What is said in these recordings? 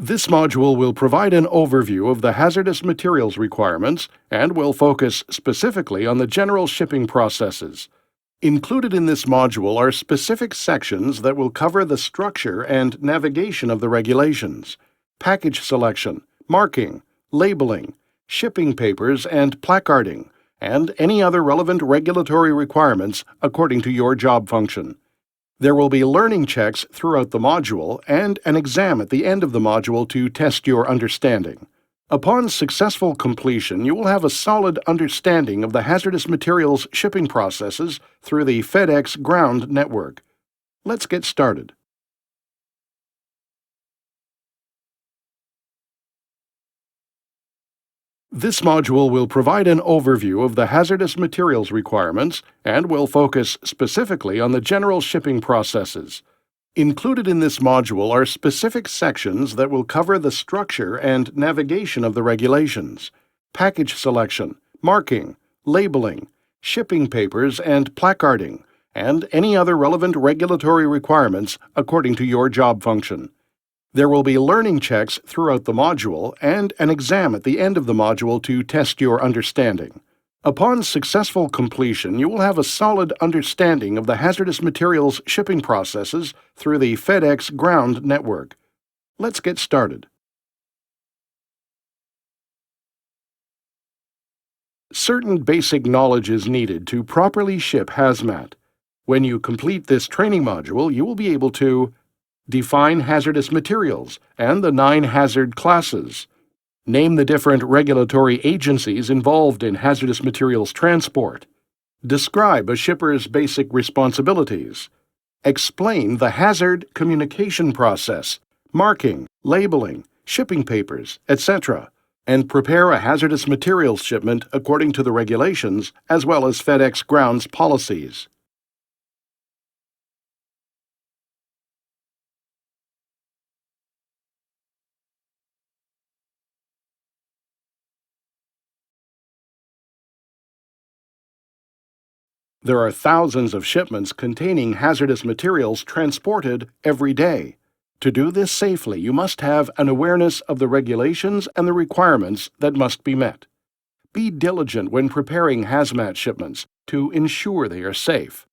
This module will provide an overview of the hazardous materials requirements and will focus specifically on the general shipping processes. Included in this module are specific sections that will cover the structure and navigation of the regulations, package selection, marking, labeling, shipping papers and placarding, and any other relevant regulatory requirements according to your job function. There will be learning checks throughout the module and an exam at the end of the module to test your understanding. Upon successful completion, you will have a solid understanding of the hazardous materials shipping processes through the Fedex ground network. Let's get started. This module will provide an overview of the hazardous materials requirements and will focus specifically on the general shipping processes. Included in this module are specific sections that will cover the structure and navigation of the regulations, package selection, marking, labeling, shipping papers and placarding, and any other relevant regulatory requirements according to your job function. There will be learning checks throughout the module and an exam at the end of the module to test your understanding. Upon successful completion, you will have a solid understanding of the hazardous materials shipping processes through the Fedex ground network. Let's get started. Certain basic knowledge is needed to properly ship hazmat. When you complete this training module, you will be able to define hazardous materials and the 9 hazard classes. Name the different regulatory agencies involved in hazardous materials transport. Describe a shipper's basic responsibilities. Explain the hazard communication process, marking, labeling, shipping papers, etc., and prepare a hazardous materials shipment according to the regulations as well as FedEx Ground's policies. There are thousands of shipments containing hazardous materials transported every day. To do this safely, you must have an awareness of the regulations and the requirements that must be met. Be diligent when preparing hazmat shipments to ensure they are safe.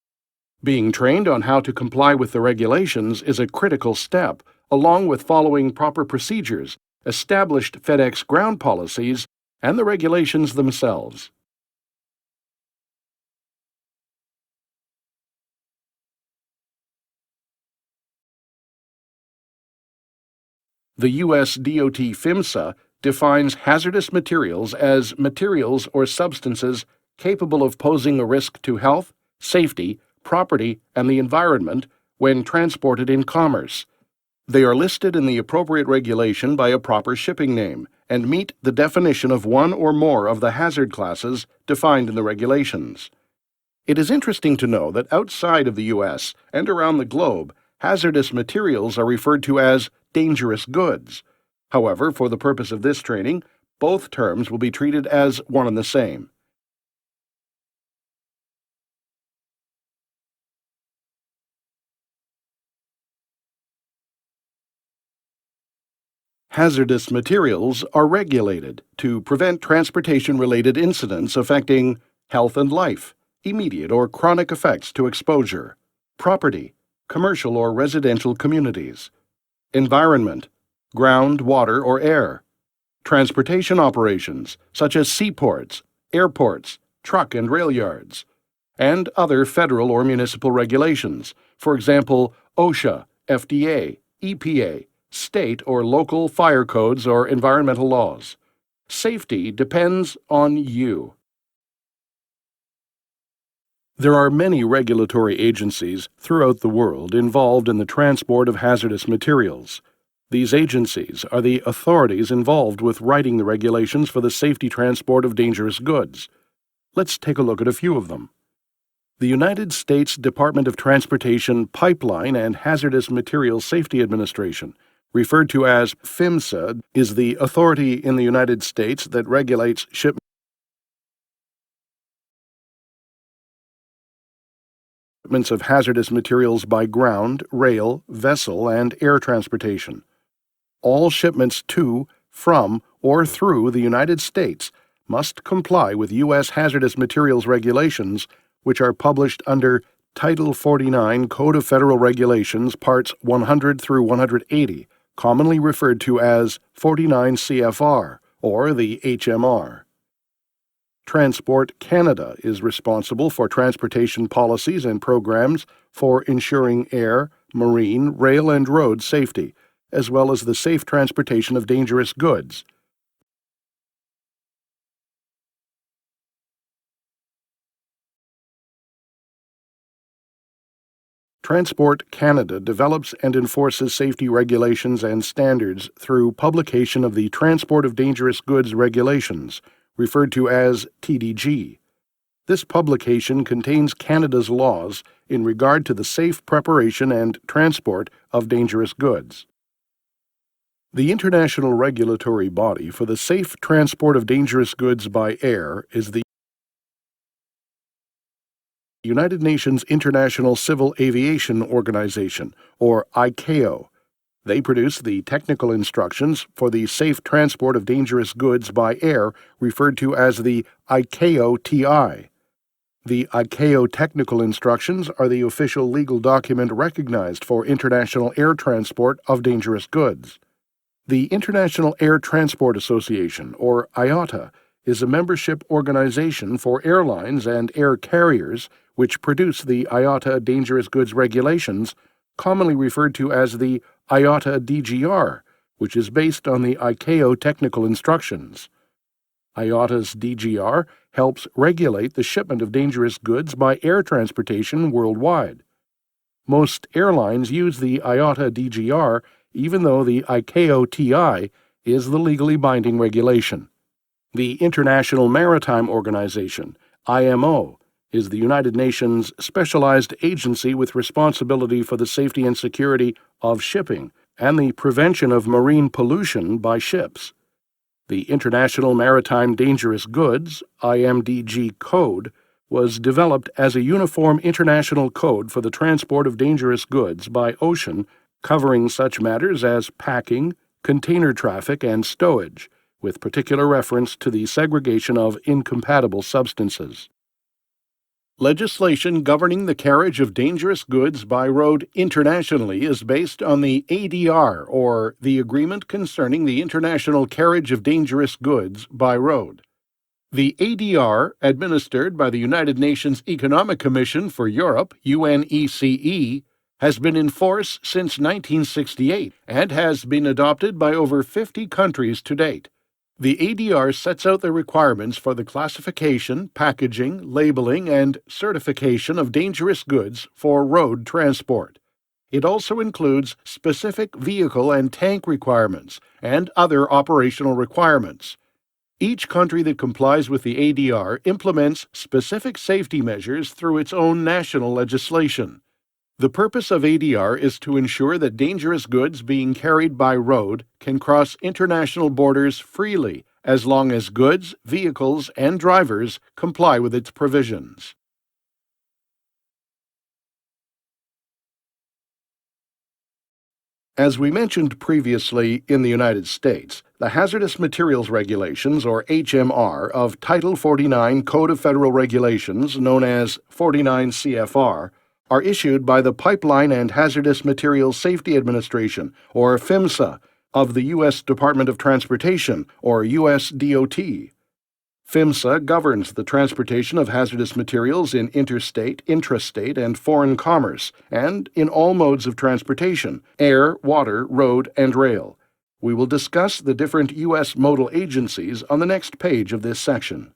Being trained on how to comply with the regulations is a critical step, along with following proper procedures, established FedEx ground policies, and the regulations themselves. The U.S. DOT PHMSA defines hazardous materials as materials or substances capable of posing a risk to health, safety, property, and the environment when transported in commerce. They are listed in the appropriate regulation by a proper shipping name and meet the definition of one or more of the hazard classes defined in the regulations. It is interesting to know that outside of the U.S. and around the globe, hazardous materials are referred to as dangerous goods. However, for the purpose of this training, both terms will be treated as one and the same. Hazardous materials are regulated to prevent transportation-related incidents affecting health and life, immediate or chronic effects to exposure, property, commercial or residential communities, environment, ground, water, or air, transportation operations such as seaports, airports, truck and rail yards, and other federal or municipal regulations, for example, OSHA, FDA, EPA, state or local fire codes or environmental laws. Safety depends on you. There are many regulatory agencies throughout the world involved in the transport of hazardous materials. These agencies are the authorities involved with writing the regulations for the safety transport of dangerous goods. Let's take a look at a few of them. The United States Department of Transportation Pipeline and Hazardous Materials Safety Administration, referred to as PHMSA, is the authority in the United States that regulates shipments of hazardous materials by ground, rail, vessel, and air transportation. all shipments to, from, or through the United States must comply with U.S. hazardous materials regulations, which are published under Title 49 Code of Federal Regulations, Parts 100 through 180, commonly referred to as 49 CFR, or the HMR. Transport Canada is responsible for transportation policies and programs for ensuring air, marine, rail, and road safety, as well as the safe transportation of dangerous goods. Transport Canada develops and enforces safety regulations and standards through publication of the Transport of Dangerous Goods Regulations, referred to as TDG. This publication contains Canada's laws in regard to the safe preparation and transport of dangerous goods. The international regulatory body for the safe transport of dangerous goods by air is the United Nations International Civil Aviation Organization, or ICAO. They produce the technical instructions for the safe transport of dangerous goods by air, referred to as the ICAO-TI. The ICAO technical instructions are the official legal document recognized for international air transport of dangerous goods. The International Air Transport Association, or IATA, is a membership organization for airlines and air carriers which produce the IATA Dangerous Goods Regulations, commonly referred to as the IATA DGR, which is based on the ICAO technical instructions. IATA's DGR helps regulate the shipment of dangerous goods by air transportation worldwide. Most airlines use the IATA DGR, even though the ICAO-TI is the legally binding regulation. The International Maritime Organization, IMO, is the United Nations specialized agency with responsibility for the safety and security of shipping and the prevention of marine pollution by ships. The International Maritime Dangerous Goods, IMDG Code, was developed as a uniform international code for the transport of dangerous goods by ocean, covering such matters as packing, container traffic, and stowage, with particular reference to the segregation of incompatible substances. Legislation governing the carriage of dangerous goods by road internationally is based on the ADR, or the Agreement Concerning the International Carriage of Dangerous Goods by Road. The ADR, administered by the United Nations Economic Commission for Europe, UNECE, has been in force since 1968 and has been adopted by over 50 countries to date. The ADR sets out the requirements for the classification, packaging, labeling, and certification of dangerous goods for road transport. It also includes specific vehicle and tank requirements and other operational requirements. Each country that complies with the ADR implements specific safety measures through its own national legislation. The purpose of ADR is to ensure that dangerous goods being carried by road can cross international borders freely as long as goods, vehicles, and drivers comply with its provisions. As we mentioned previously, in the United States, the Hazardous Materials Regulations, or HMR, of Title 49 Code of Federal Regulations, known as 49 CFR, are issued by the Pipeline and Hazardous Materials Safety Administration, or PHMSA, of the U.S. Department of Transportation, or USDOT. PHMSA governs the transportation of hazardous materials in interstate, intrastate, and foreign commerce, and in all modes of transportation: air, water, road, and rail. We will discuss the different U.S. modal agencies on the next page of this section.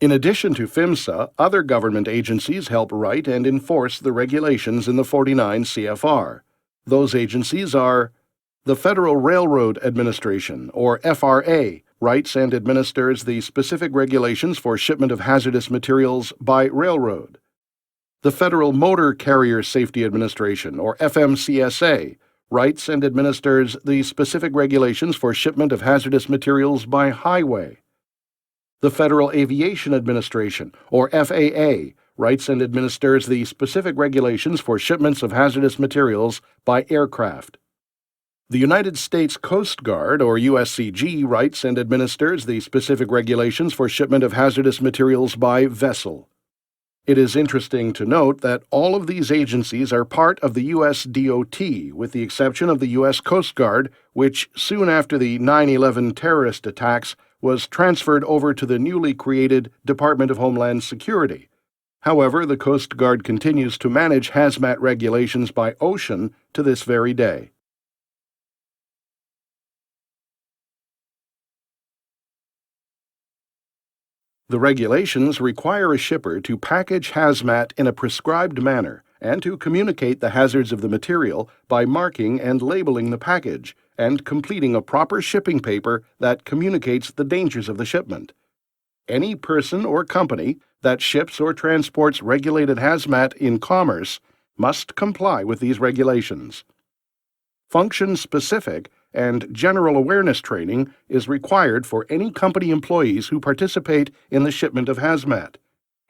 In addition to PHMSA, other government agencies help write and enforce the regulations in the 49 CFR. Those agencies are the Federal Railroad Administration, or FRA, writes and administers the specific regulations for shipment of hazardous materials by railroad. The Federal Motor Carrier Safety Administration, or FMCSA, writes and administers the specific regulations for shipment of hazardous materials by highway. The Federal Aviation Administration, or FAA, writes and administers the specific regulations for shipments of hazardous materials by aircraft. The United States Coast Guard, or USCG, writes and administers the specific regulations for shipment of hazardous materials by vessel. It is interesting to note that all of these agencies are part of the U.S. DOT, with the exception of the U.S. Coast Guard, which soon after the 9/11 terrorist attacks was transferred over to the newly created Department of Homeland Security. However, the Coast Guard continues to manage hazmat regulations by ocean to this very day. The regulations require a shipper to package hazmat in a prescribed manner and to communicate the hazards of the material by marking and labeling the package and completing a proper shipping paper that communicates the dangers of the shipment. Any person or company that ships or transports regulated hazmat in commerce must comply with these regulations. Function-specific and general awareness training is required for any company employees who participate in the shipment of hazmat,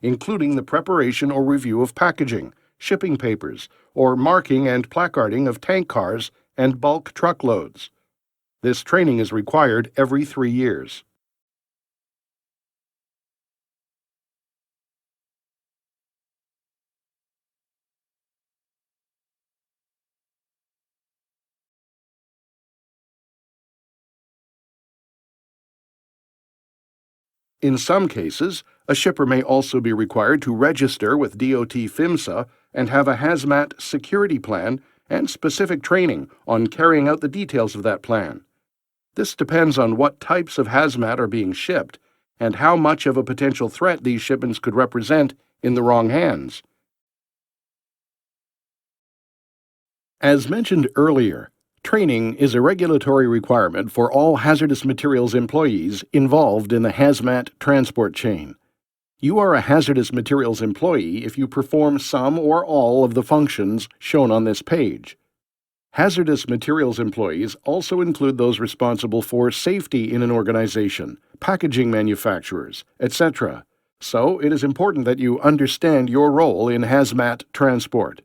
including the preparation or review of packaging, shipping papers, or marking and placarding of tank cars and bulk truckloads. This training is required every 3 years. In some cases, a shipper may also be required to register with DOT PHMSA and have a hazmat security plan and specific training on carrying out the details of that plan. This depends on what types of hazmat are being shipped and how much of a potential threat these shipments could represent in the wrong hands. As mentioned earlier, training is a regulatory requirement for all hazardous materials employees involved in the hazmat transport chain. You are a hazardous materials employee if you perform some or all of the functions shown on this page. Hazardous materials employees also include those responsible for safety in an organization, packaging manufacturers, etc. So it is important that you understand your role in hazmat transport.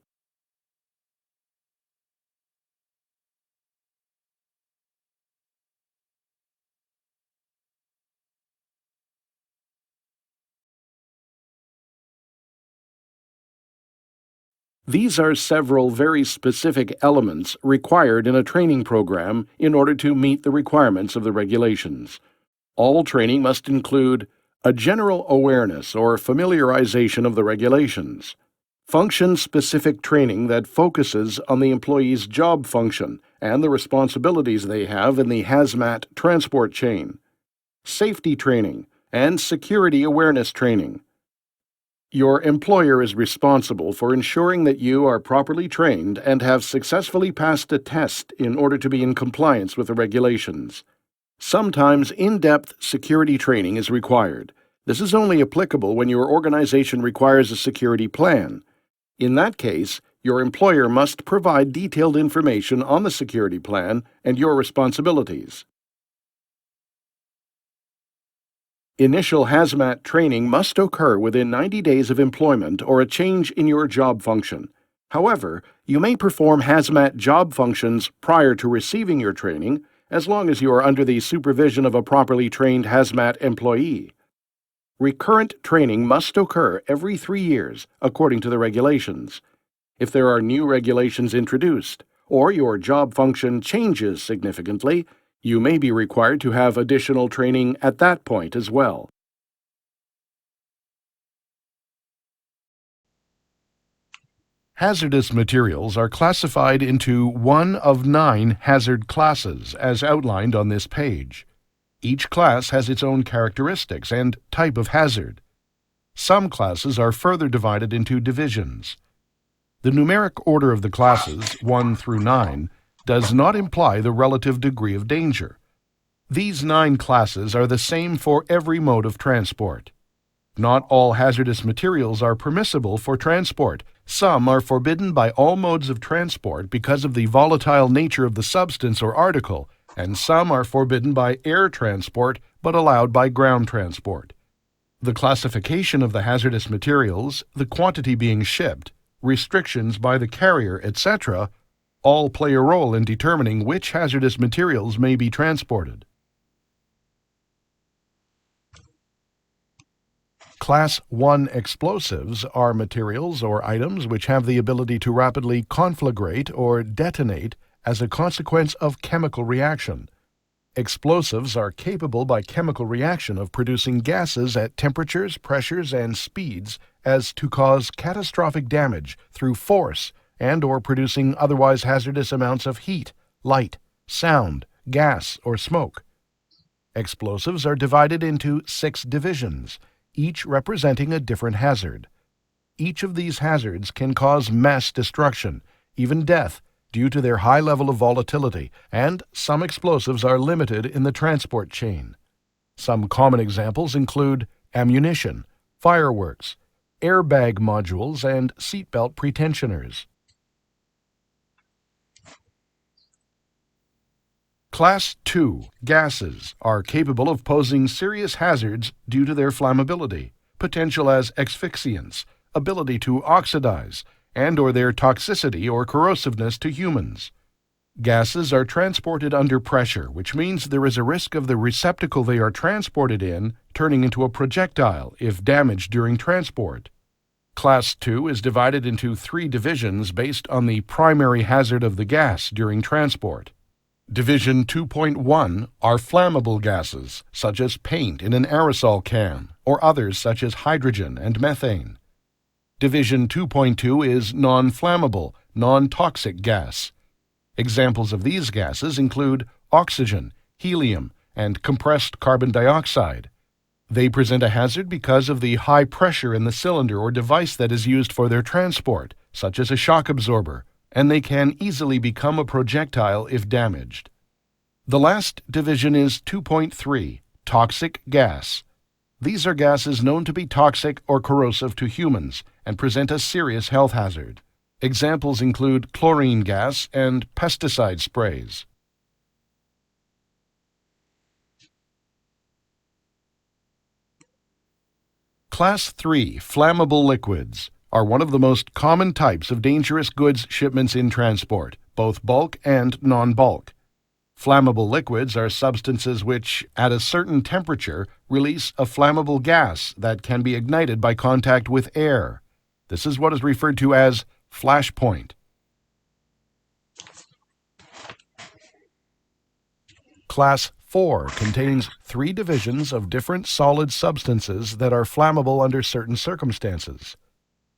These are several very specific elements required in a training program in order to meet the requirements of the regulations. All training must include a general awareness or familiarization of the regulations, function-specific training that focuses on the employee's job function and the responsibilities they have in the hazmat transport chain, safety training, and security awareness training. Your employer is responsible for ensuring that you are properly trained and have successfully passed a test in order to be in compliance with the regulations. Sometimes in-depth security training is required. This is only applicable when your organization requires a security plan. In that case, your employer must provide detailed information on the security plan and your responsibilities. Initial hazmat training must occur within 90 days of employment or a change in your job function. However, you may perform hazmat job functions prior to receiving your training, as long as you are under the supervision of a properly trained hazmat employee. Recurrent training must occur every 3 years, according to the regulations. If there are new regulations introduced, or your job function changes significantly, you may be required to have additional training at that point as well. Hazardous materials are classified into one of 9 hazard classes, as outlined on this page. Each class has its own characteristics and type of hazard. Some classes are further divided into divisions. The numeric order of the classes, 1 through 9, does not imply the relative degree of danger. These 9 classes are the same for every mode of transport. Not all hazardous materials are permissible for transport. Some are forbidden by all modes of transport because of the volatile nature of the substance or article, and some are forbidden by air transport but allowed by ground transport. The classification of the hazardous materials, the quantity being shipped, restrictions by the carrier, etc., all play a role in determining which hazardous materials may be transported. Class 1 explosives are materials or items which have the ability to rapidly conflagrate or detonate as a consequence of chemical reaction. Explosives are capable by chemical reaction of producing gases at temperatures, pressures, and speeds as to cause catastrophic damage through force and or producing otherwise hazardous amounts of heat, light, sound, gas, or smoke. Explosives are divided into 6 divisions, each representing a different hazard. Each of these hazards can cause mass destruction, even death, due to their high level of volatility, and some explosives are limited in the transport chain. Some common examples include ammunition, fireworks, airbag modules, and seatbelt pretensioners. Class 2 gases are capable of posing serious hazards due to their flammability, potential as asphyxiants, ability to oxidize, and or their toxicity or corrosiveness to humans. Gases are transported under pressure, which means there is a risk of the receptacle they are transported in turning into a projectile if damaged during transport. Class 2 is divided into 3 divisions based on the primary hazard of the gas during transport. Division 2.1 are flammable gases, such as paint in an aerosol can, or others such as hydrogen and methane. Division 2.2 is non-flammable, non-toxic gas. Examples of these gases include oxygen, helium, and compressed carbon dioxide. They present a hazard because of the high pressure in the cylinder or device that is used for their transport, such as a shock absorber, and they can easily become a projectile if damaged. The last division is 2.3, toxic gas. These are gases known to be toxic or corrosive to humans and present a serious health hazard. Examples include chlorine gas and pesticide sprays. Class 3 flammable liquids are one of the most common types of dangerous goods shipments in transport, both bulk and non-bulk. Flammable liquids are substances which, at a certain temperature, release a flammable gas that can be ignited by contact with air. This is what is referred to as flash point. Class 4 contains 3 divisions of different solid substances that are flammable under certain circumstances.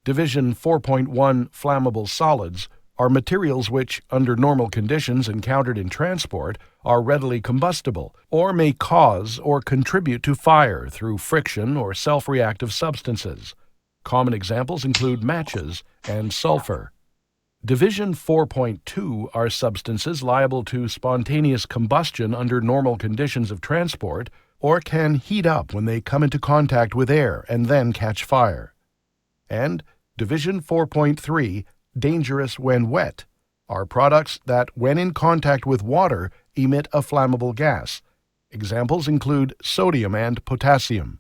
Division 4.1 flammable solids are materials which, under normal conditions encountered in transport, are readily combustible or may cause or contribute to fire through friction or self-reactive substances. Common examples include matches and sulfur. Division 4.2 are substances liable to spontaneous combustion under normal conditions of transport or can heat up when they come into contact with air and then catch fire. And Division 4.3, dangerous when wet, are products that, when in contact with water, emit a flammable gas. Examples include sodium and potassium.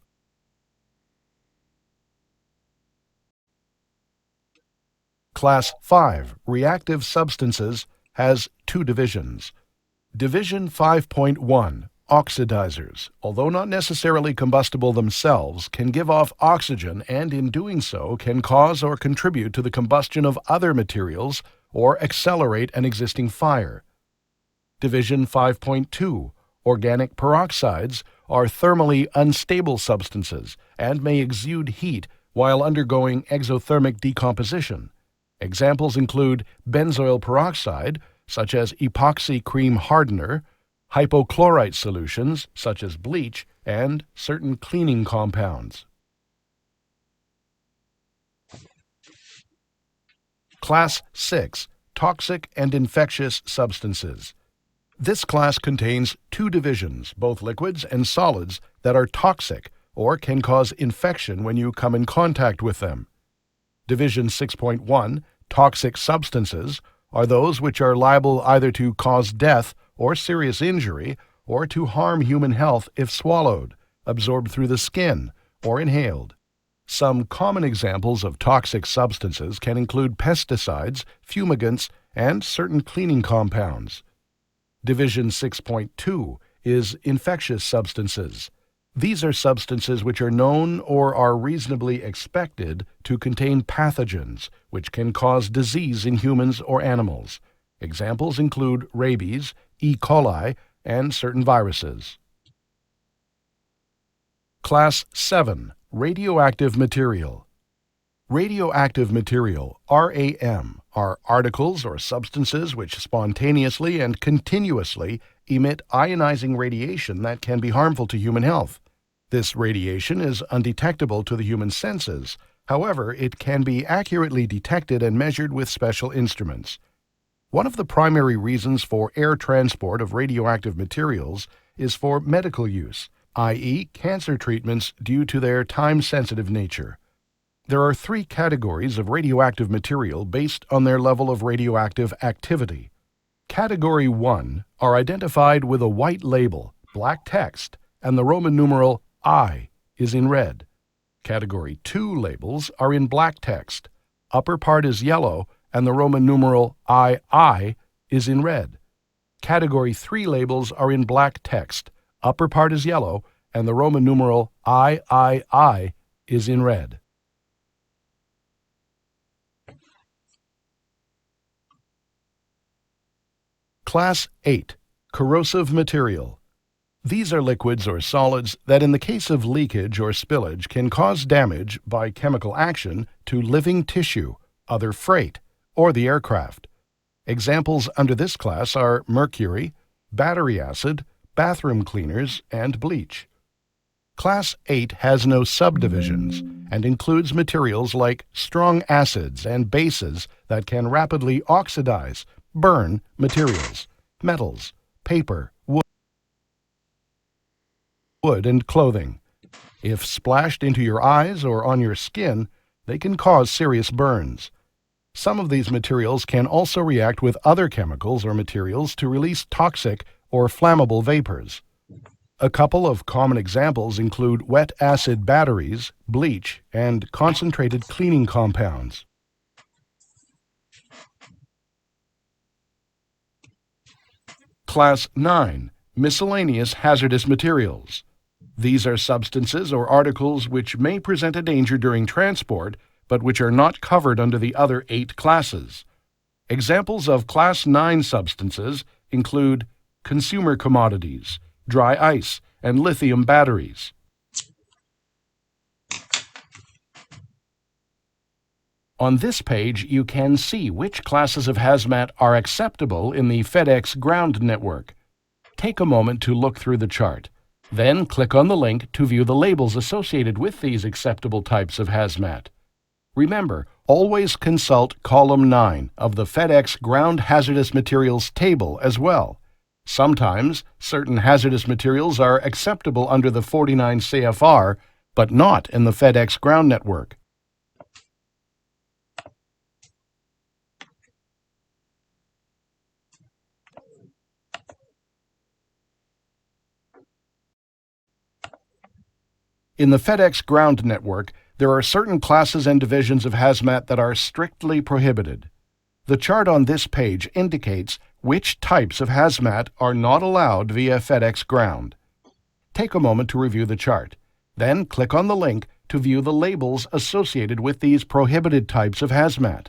Class 5, reactive substances, has 2 divisions. Division 5.1, oxidizers, although not necessarily combustible themselves, can give off oxygen and in doing so can cause or contribute to the combustion of other materials or accelerate an existing fire. Division 5.2, organic peroxides, are thermally unstable substances and may exude heat while undergoing exothermic decomposition. Examples include benzoyl peroxide, such as epoxy cream hardener, hypochlorite solutions, such as bleach, and certain cleaning compounds. Class 6, toxic and infectious substances. This class contains 2 divisions, both liquids and solids, that are toxic or can cause infection when you come in contact with them. Division 6.1, toxic substances, are those which are liable either to cause death or serious injury, or to harm human health if swallowed, absorbed through the skin, or inhaled. Some common examples of toxic substances can include pesticides, fumigants, and certain cleaning compounds. Division 6.2 is infectious substances. These are substances which are known or are reasonably expected to contain pathogens which can cause disease in humans or animals. Examples include rabies, E. coli, and certain viruses. Class 7. Radioactive material. Radioactive material, RAM, are articles or substances which spontaneously and continuously emit ionizing radiation that can be harmful to human health. This radiation is undetectable to the human senses. However, it can be accurately detected and measured with special instruments. One of the primary reasons for air transport of radioactive materials is for medical use, i.e., cancer treatments due to their time-sensitive nature. There are three categories of radioactive material based on their level of radioactive activity. Category 1 are identified with a white label, black text, and the Roman numeral I is in red. Category 2 labels are in black text. Upper part is yellow, and the Roman numeral II is in red. Category 3 labels are in black text. Upper part is yellow, and the Roman numeral III is in red. Class 8. Corrosive material. These are liquids or solids that in the case of leakage or spillage can cause damage by chemical action to living tissue, other freight, or the aircraft. Examples under this class are mercury, battery acid, bathroom cleaners, and bleach. Class 8 has no subdivisions and includes materials like strong acids and bases that can rapidly oxidize, burn materials, metals, paper, wood, and clothing. If splashed into your eyes or on your skin, they can cause serious burns. Some of these materials can also react with other chemicals or materials to release toxic or flammable vapors. A couple of common examples include wet acid batteries, bleach, and concentrated cleaning compounds. Class 9. Miscellaneous hazardous materials. These are substances or articles which may present a danger during transport, but which are not covered under the other 8 classes. Examples of Class 9 substances include consumer commodities, dry ice, and lithium batteries. On this page, you can see which classes of hazmat are acceptable in the Fedex ground network. Take a moment to look through the chart. Then click on the link to view the labels associated with these acceptable types of hazmat. Remember, always consult column 9 of the Fedex Ground Hazardous Materials table as well. Sometimes, certain hazardous materials are acceptable under the 49 CFR, but not in the Fedex ground network. In the Fedex ground network, there are certain classes and divisions of hazmat that are strictly prohibited. The chart on this page indicates which types of hazmat are not allowed via Fedex ground. Take a moment to review the chart. Then click on the link to view the labels associated with these prohibited types of hazmat.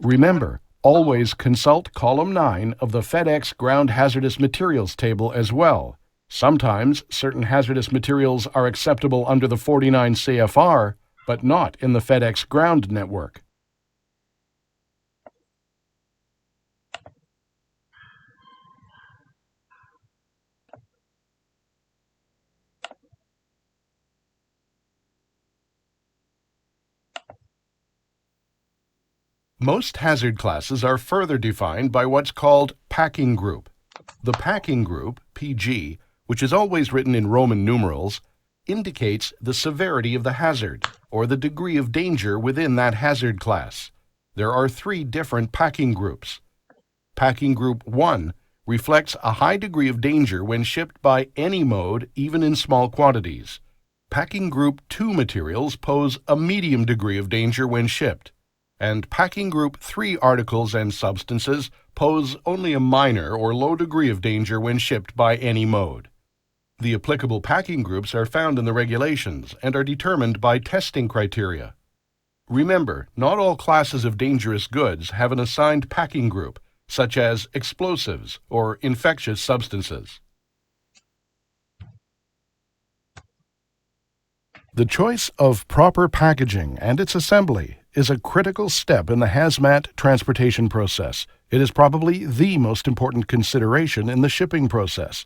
Remember, always consult column 9 of the Fedex Ground Hazardous Materials table as well. Sometimes certain hazardous materials are acceptable under the 49 CFR, but not in the Fedex ground network. Most hazard classes are further defined by what's called packing group. The packing group, PG, which is always written in Roman numerals, indicates the severity of the hazard, or the degree of danger within that hazard class. There are 3 different packing groups. Packing Group 1 reflects a high degree of danger when shipped by any mode, even in small quantities. Packing Group 2 materials pose a medium degree of danger when shipped, and Packing Group 3 articles and substances pose only a minor or low degree of danger when shipped by any mode. The applicable packing groups are found in the regulations and are determined by testing criteria. Remember, not all classes of dangerous goods have an assigned packing group, such as explosives or infectious substances. The choice of proper packaging and its assembly is a critical step in the hazmat transportation process. It is probably the most important consideration in the shipping process.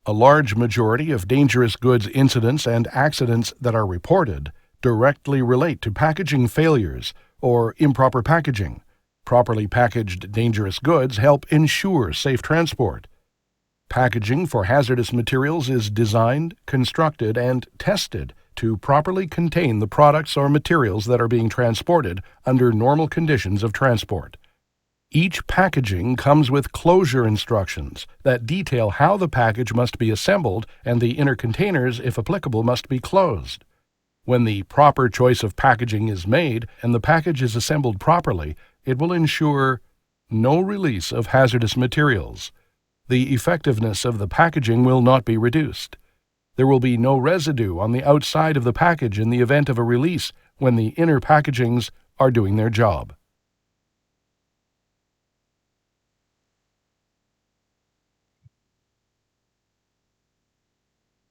A large majority of dangerous goods incidents and accidents that are reported directly relate to packaging failures or improper packaging. Properly packaged dangerous goods help ensure safe transport. Packaging for hazardous materials is designed, constructed, and tested to properly contain the products or materials that are being transported under normal conditions of transport. Each packaging comes with closure instructions that detail how the package must be assembled, and the inner containers, if applicable, must be closed. When the proper choice of packaging is made and the package is assembled properly, it will ensure no release of hazardous materials. The effectiveness of the packaging will not be reduced. There will be no residue on the outside of the package in the event of a release when the inner packagings are doing their job.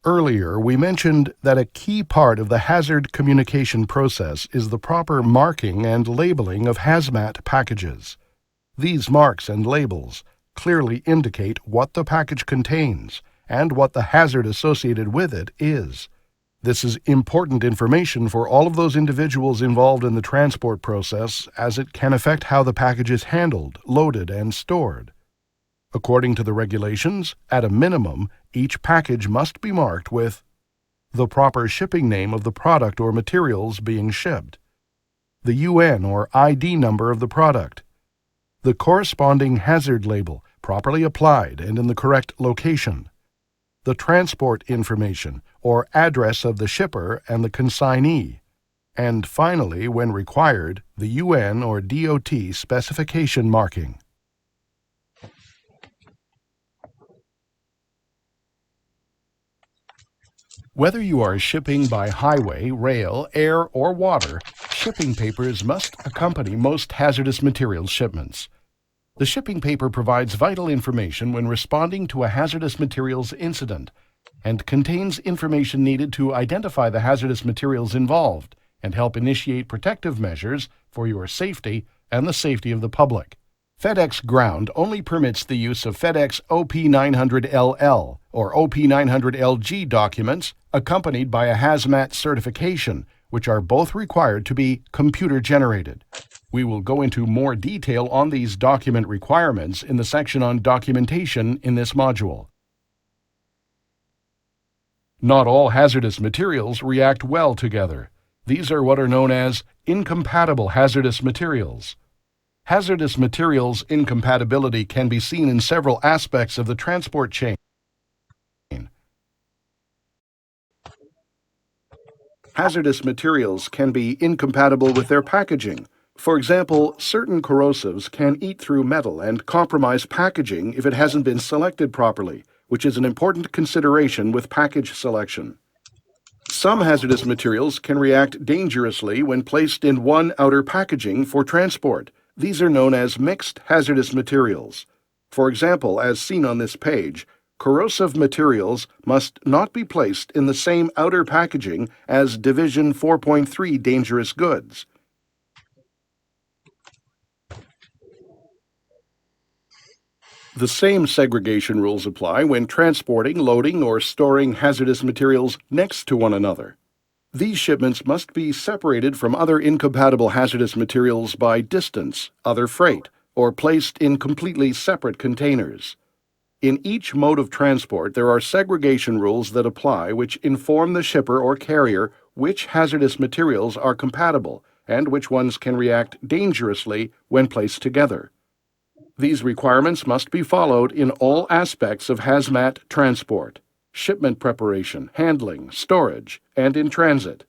Earlier, we mentioned that a key part of the hazard communication process is the proper marking and labeling of hazmat packages. These marks and labels clearly indicate what the package contains and what the hazard associated with it is. This is important information for all of those individuals involved in the transport process, as it can affect how the package is handled, loaded, and stored. According to the regulations, at a minimum, each package must be marked with the proper shipping name of the product or materials being shipped, the UN or ID number of the product, the corresponding hazard label properly applied and in the correct location, the transport information or address of the shipper and the consignee, and finally, when required, the UN or DOT specification marking. Whether you are shipping by highway, rail, air, or water, shipping papers must accompany most hazardous materials shipments. The shipping paper provides vital information when responding to a hazardous materials incident and contains information needed to identify the hazardous materials involved and help initiate protective measures for your safety and the safety of the public. Fedex Ground only permits the use of Fedex OP900LL or OP900LG documents accompanied by a hazmat certification, which are both required to be computer-generated. We will go into more detail on these document requirements in the section on documentation in this module. Not all hazardous materials react well together. These are what are known as incompatible hazardous materials. Hazardous materials incompatibility can be seen in several aspects of the transport chain. Hazardous materials can be incompatible with their packaging. For example, certain corrosives can eat through metal and compromise packaging if it hasn't been selected properly, which is an important consideration with package selection. Some hazardous materials can react dangerously when placed in one outer packaging for transport. These are known as mixed hazardous materials. For example, as seen on this page, corrosive materials must not be placed in the same outer packaging as Division 4.3 dangerous goods. The same segregation rules apply when transporting, loading, or storing hazardous materials next to one another. These shipments must be separated from other incompatible hazardous materials by distance, other freight, or placed in completely separate containers. In each mode of transport, there are segregation rules that apply which inform the shipper or carrier which hazardous materials are compatible and which ones can react dangerously when placed together. These requirements must be followed in all aspects of hazmat transport. shipment preparation, handling, storage, and in transit.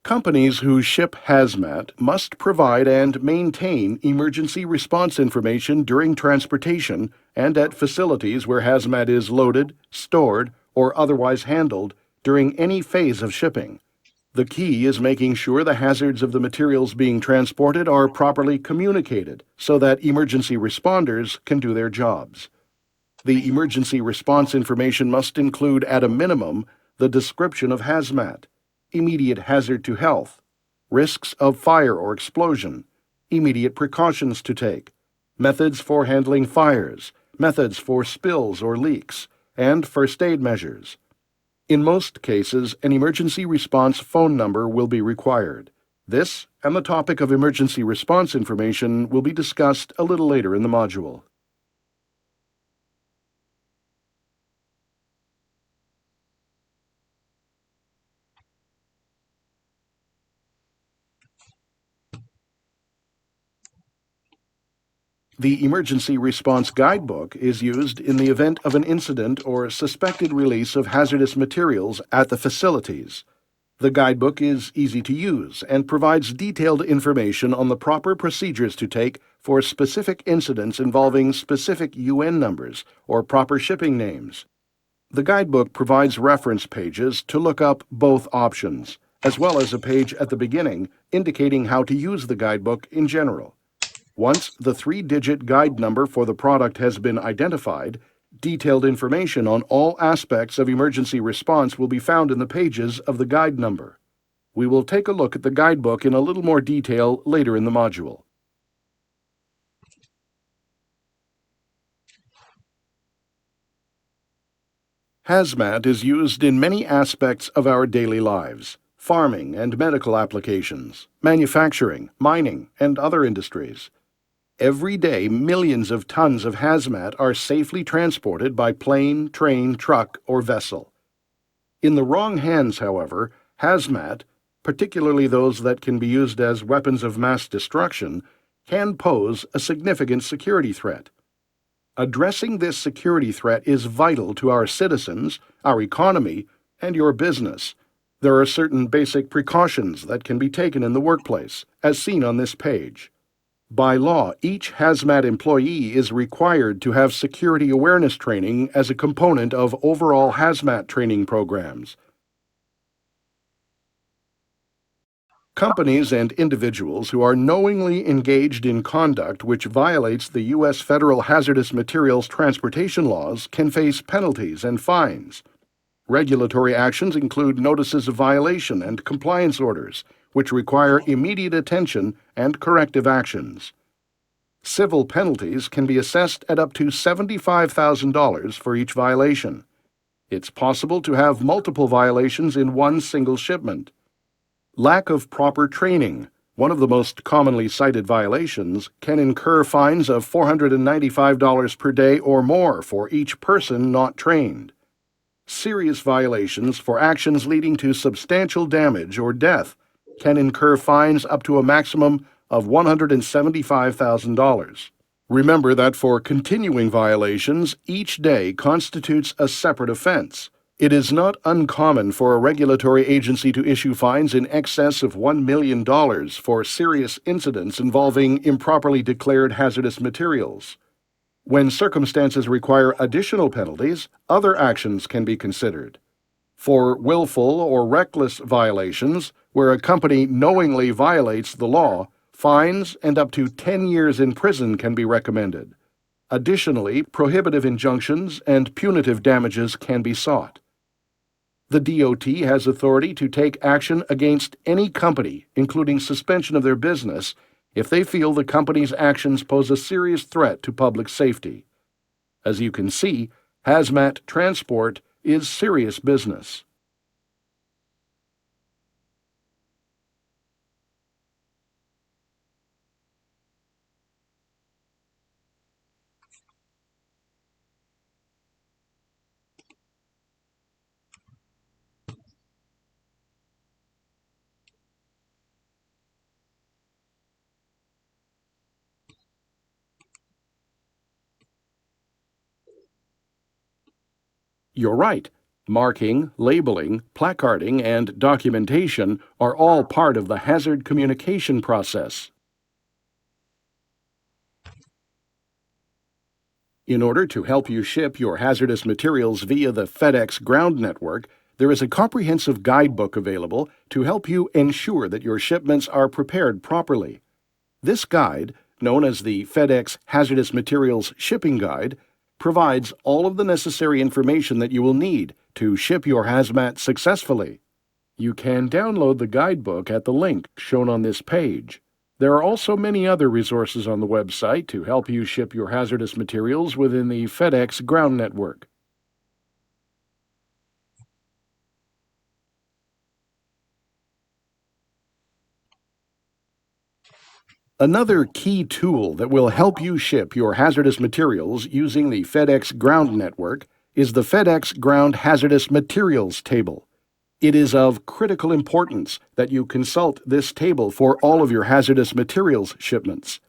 Companies who ship hazmat must provide and maintain emergency response information during transportation and at facilities where hazmat is loaded, stored, or otherwise handled during any phase of shipping. The key is making sure the hazards of the materials being transported are properly communicated so that emergency responders can do their jobs. The emergency response information must include, at a minimum, the description of hazmat, immediate hazard to health, risks of fire or explosion, immediate precautions to take, methods for handling fires, methods for spills or leaks, and first aid measures. In most cases, an emergency response phone number will be required. This and the topic of emergency response information will be discussed a little later in the module. The Emergency Response Guidebook is used in the event of an incident or suspected release of hazardous materials at the facilities. The guidebook is easy to use and provides detailed information on the proper procedures to take for specific incidents involving specific UN numbers or proper shipping names. The guidebook provides reference pages to look up both options, as well as a page at the beginning indicating how to use the guidebook in general. Once the 3-digit guide number for the product has been identified, detailed information on all aspects of emergency response will be found in the pages of the guide number. We will take a look at the guidebook in a little more detail later in the module. Hazmat is used in many aspects of our daily lives: farming and medical applications, manufacturing, mining, and other industries. Every day, millions of tons of hazmat are safely transported by plane, train, truck, or vessel. In the wrong hands, however, hazmat, particularly those that can be used as weapons of mass destruction, can pose a significant security threat. Addressing this security threat is vital to our citizens, our economy, and your business. There are certain basic precautions that can be taken in the workplace, as seen on this page. By law, each hazmat employee is required to have security awareness training as a component of overall hazmat training programs. Companies and individuals who are knowingly engaged in conduct which violates the U.S. federal hazardous materials transportation laws can face penalties and fines. Regulatory actions include notices of violation and compliance orders, which require immediate attention and corrective actions. Civil penalties can be assessed at up to $75,000 for each violation. It's possible to have multiple violations in one single shipment. Lack of proper training, one of the most commonly cited violations, can incur fines of $495 per day or more for each person not trained. Serious violations for actions leading to substantial damage or death can incur fines up to a maximum of $175,000. Remember that for continuing violations, each day constitutes a separate offense. It is not uncommon for a regulatory agency to issue fines in excess of $1 million for serious incidents involving improperly declared hazardous materials. When circumstances require additional penalties, other actions can be considered. For willful or reckless violations, where a company knowingly violates the law, fines and up to 10 years in prison can be recommended. Additionally, prohibitive injunctions and punitive damages can be sought. The DOT has authority to take action against any company, including suspension of their business, if they feel the company's actions pose a serious threat to public safety. As you can see, hazmat transport is serious business. You're right. Marking, labeling, placarding, and documentation are all part of the hazard communication process. In order to help you ship your hazardous materials via the Fedex ground network, there is a comprehensive guidebook available to help you ensure that your shipments are prepared properly. This guide, known as the Fedex Hazardous Materials Shipping Guide, provides all of the necessary information that you will need to ship your hazmat successfully. You can download the guidebook at the link shown on this page. There are also many other resources on the website to help you ship your hazardous materials within the Fedex ground network. Another key tool that will help you ship your hazardous materials using the Fedex ground network is the Fedex Ground Hazardous Materials Table. It is of critical importance that you consult this table for all of your hazardous materials shipments.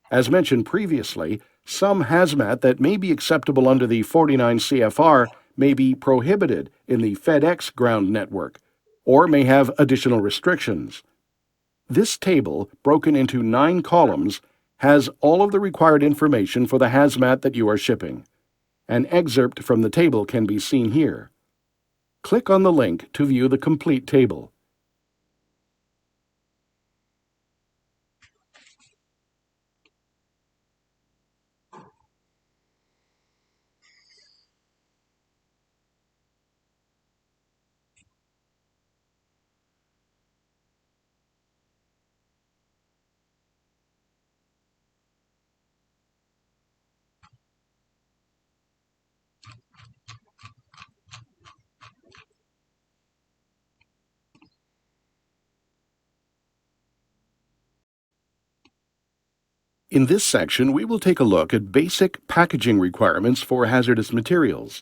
As mentioned previously, some hazmat that may be acceptable under the 49 CFR may be prohibited in the Fedex ground network, or may have additional restrictions. This table, broken into 9 columns, has all of the required information for the hazmat that you are shipping. An excerpt from the table can be seen here. Click on the link to view the complete table. In this section, we will take a look at basic packaging requirements for hazardous materials.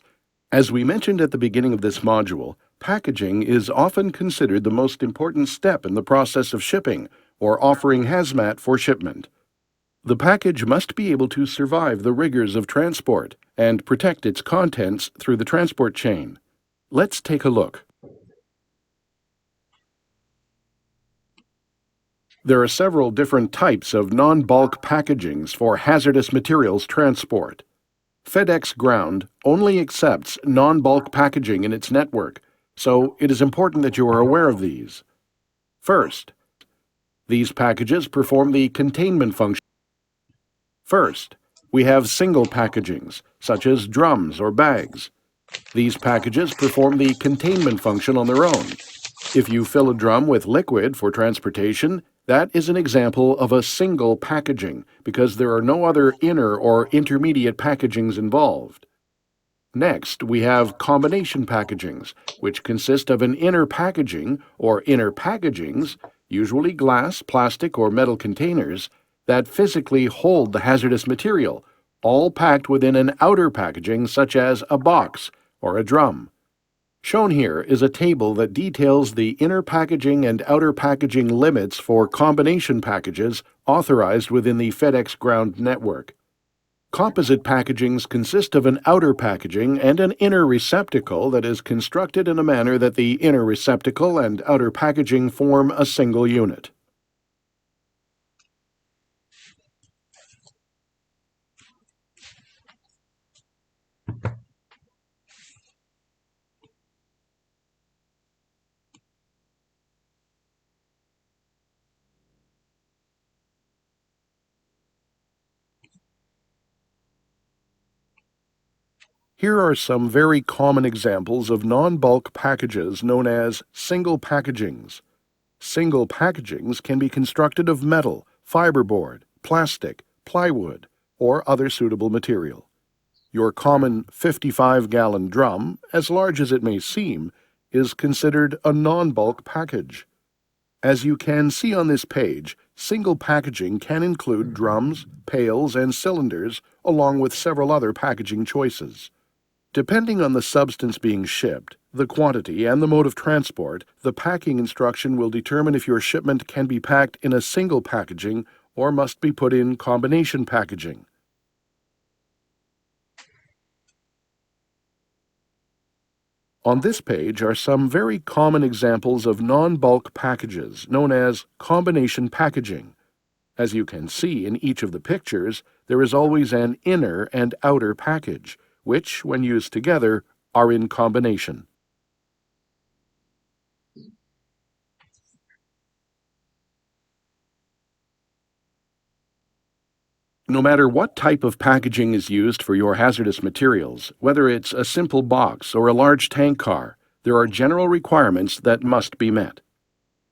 As we mentioned at the beginning of this module, packaging is often considered the most important step in the process of shipping or offering hazmat for shipment. The package must be able to survive the rigors of transport and protect its contents through the transport chain. Let's take a look. There are several different types of non-bulk packagings for hazardous materials transport. FedEx Ground only accepts non-bulk packaging in its network, so it is important that you are aware of these. First, these packages perform the containment function. First, we have single packagings, such as drums or bags. These packages perform the containment function on their own. If you fill a drum with liquid for transportation, that is an example of a single packaging because there are no other inner or intermediate packagings involved. Next, we have combination packagings, which consist of an inner packaging or inner packagings, usually glass, plastic, or metal containers, that physically hold the hazardous material, all packed within an outer packaging such as a box or a drum. Shown here is a table that details the inner packaging and outer packaging limits for combination packages authorized within the FedEx ground network. Composite packagings consist of an outer packaging and an inner receptacle that is constructed in a manner that the inner receptacle and outer packaging form a single unit. Here are some very common examples of non-bulk packages known as single packagings. Single packagings can be constructed of metal, fiberboard, plastic, plywood, or other suitable material. Your common 55-gallon drum, as large as it may seem, is considered a non-bulk package. As you can see on this page, single packaging can include drums, pails, and cylinders, along with several other packaging choices. Depending on the substance being shipped, the quantity, and the mode of transport, the packing instruction will determine if your shipment can be packed in a single packaging or must be put in combination packaging. On this page are some very common examples of non-bulk packages, known as combination packaging. As you can see in each of the pictures, there is always an inner and outer package, which, when used together, are in combination. No matter what type of packaging is used for your hazardous materials, whether it's a simple box or a large tank car, there are general requirements that must be met.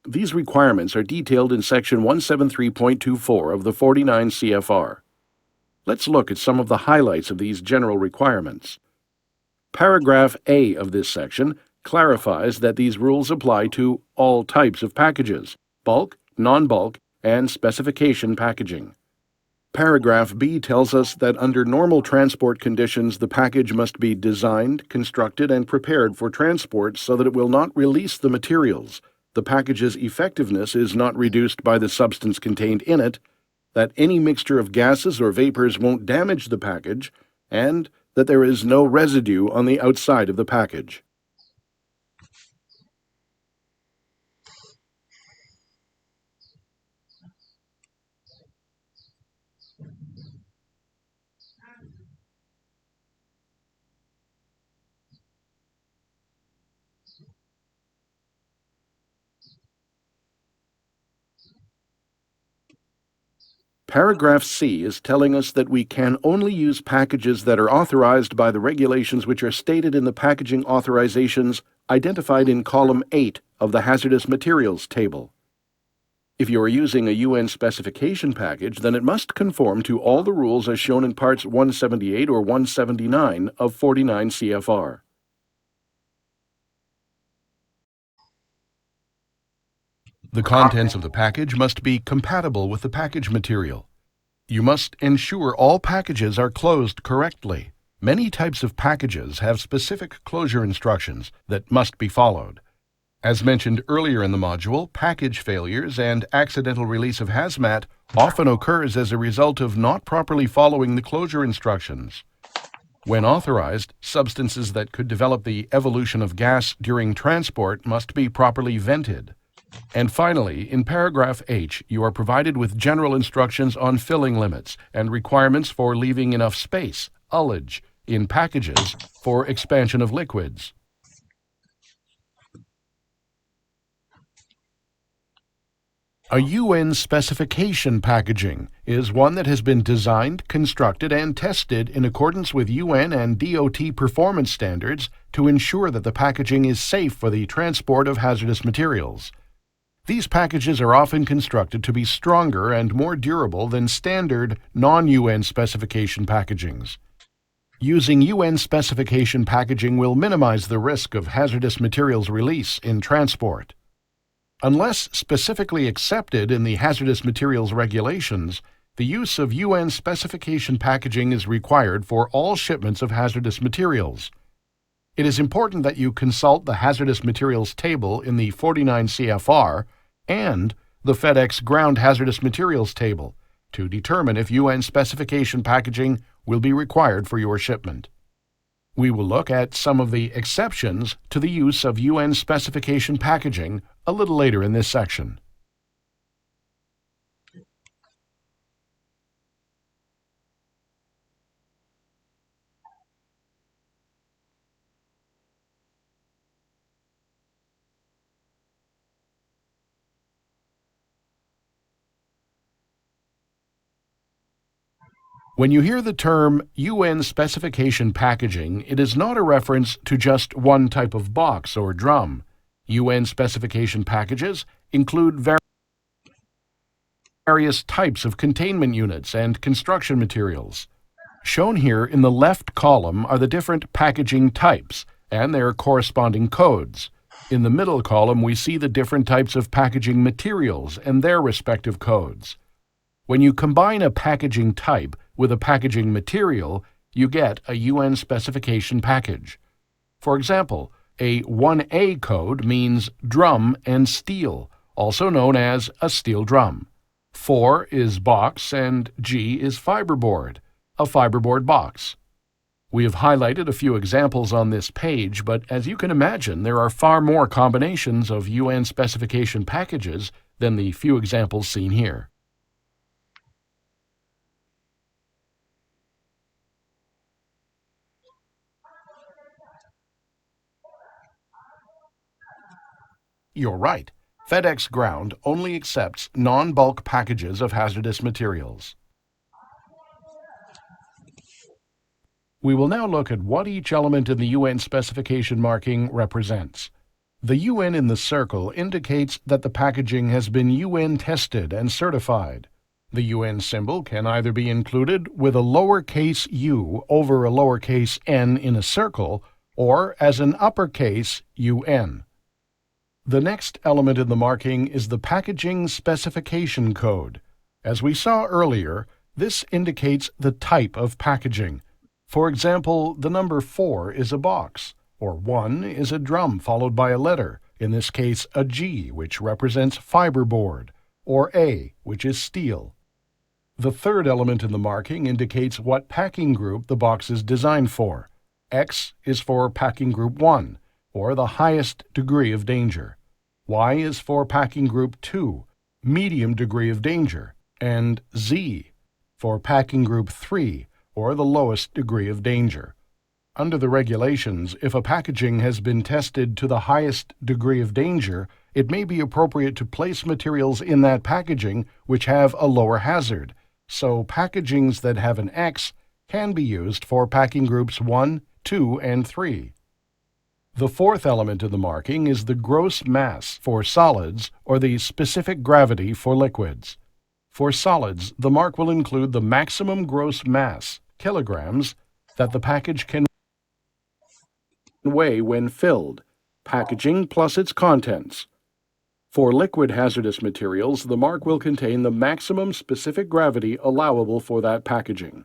These requirements are detailed in Section 173.24 of the 49 CFR. Let's look at some of the highlights of these general requirements. Paragraph A of this section clarifies that these rules apply to all types of packages, bulk, non-bulk, and specification packaging. Paragraph B tells us that under normal transport conditions, the package must be designed, constructed, and prepared for transport so that it will not release the materials, the package's effectiveness is not reduced by the substance contained in it, that any mixture of gases or vapors won't damage the package, and that there is no residue on the outside of the package. Paragraph C is telling us that we can only use packages that are authorized by the regulations which are stated in the packaging authorizations identified in column 8 of the Hazardous Materials table. If you are using a UN specification package, then it must conform to all the rules as shown in parts 178 or 179 of 49 CFR. The contents of the package must be compatible with the package material. You must ensure all packages are closed correctly. Many types of packages have specific closure instructions that must be followed. As mentioned earlier in the module, package failures and accidental release of hazmat often occurs as a result of not properly following the closure instructions. When authorized, substances that could develop the evolution of gas during transport must be properly vented. And finally, in paragraph H, you are provided with general instructions on filling limits and requirements for leaving enough space, ullage, in packages for expansion of liquids. A UN specification packaging is one that has been designed, constructed, and tested in accordance with UN and DOT performance standards to ensure that the packaging is safe for the transport of hazardous materials. These packages are often constructed to be stronger and more durable than standard non-UN specification packagings. Using UN specification packaging will minimize the risk of hazardous materials release in transport. Unless specifically accepted in the hazardous materials regulations, the use of UN specification packaging is required for all shipments of hazardous materials. It is important that you consult the hazardous materials table in the 49 CFR and the Fedex ground hazardous materials table to determine if UN specification packaging will be required for your shipment. We will look at some of the exceptions to the use of UN specification packaging a little later in this section. When you hear the term UN specification packaging, it is not a reference to just one type of box or drum. UN specification packages include various types of containment units and construction materials. Shown here in the left column are the different packaging types and their corresponding codes. In the middle column, we see the different types of packaging materials and their respective codes. When you combine a packaging type with a packaging material, you get a UN specification package. For example, a 1A code means drum and steel, also known as a steel drum. 4 is box and G is fiberboard, a fiberboard box. We have highlighted a few examples on this page, but as you can imagine, there are far more combinations of UN specification packages than the few examples seen here. You're right. FedEx Ground only accepts non-bulk packages of hazardous materials. We will now look at what each element in the UN specification marking represents. The UN in the circle indicates that the packaging has been UN tested and certified. The UN symbol can either be included with a lowercase u over a lowercase n in a circle or as an uppercase UN. The next element in the marking is the packaging specification code. As we saw earlier, this indicates the type of packaging. For example, the number 4 is a box, or 1 is a drum followed by a letter, in this case a G, which represents fiberboard, or A, which is steel. The third element in the marking indicates what packing group the box is designed for. X is for packing group 1, or the highest degree of danger. Y is for packing group 2, medium degree of danger, and Z for packing group 3, or the lowest degree of danger. Under the regulations, if a packaging has been tested to the highest degree of danger, it may be appropriate to place materials in that packaging which have a lower hazard, so packagings that have an X can be used for packing groups 1, 2, and 3. The fourth element in the marking is the gross mass for solids or the specific gravity for liquids. For solids, the mark will include the maximum gross mass, kilograms, that the package can weigh when filled, packaging plus its contents. For liquid hazardous materials, the mark will contain the maximum specific gravity allowable for that packaging.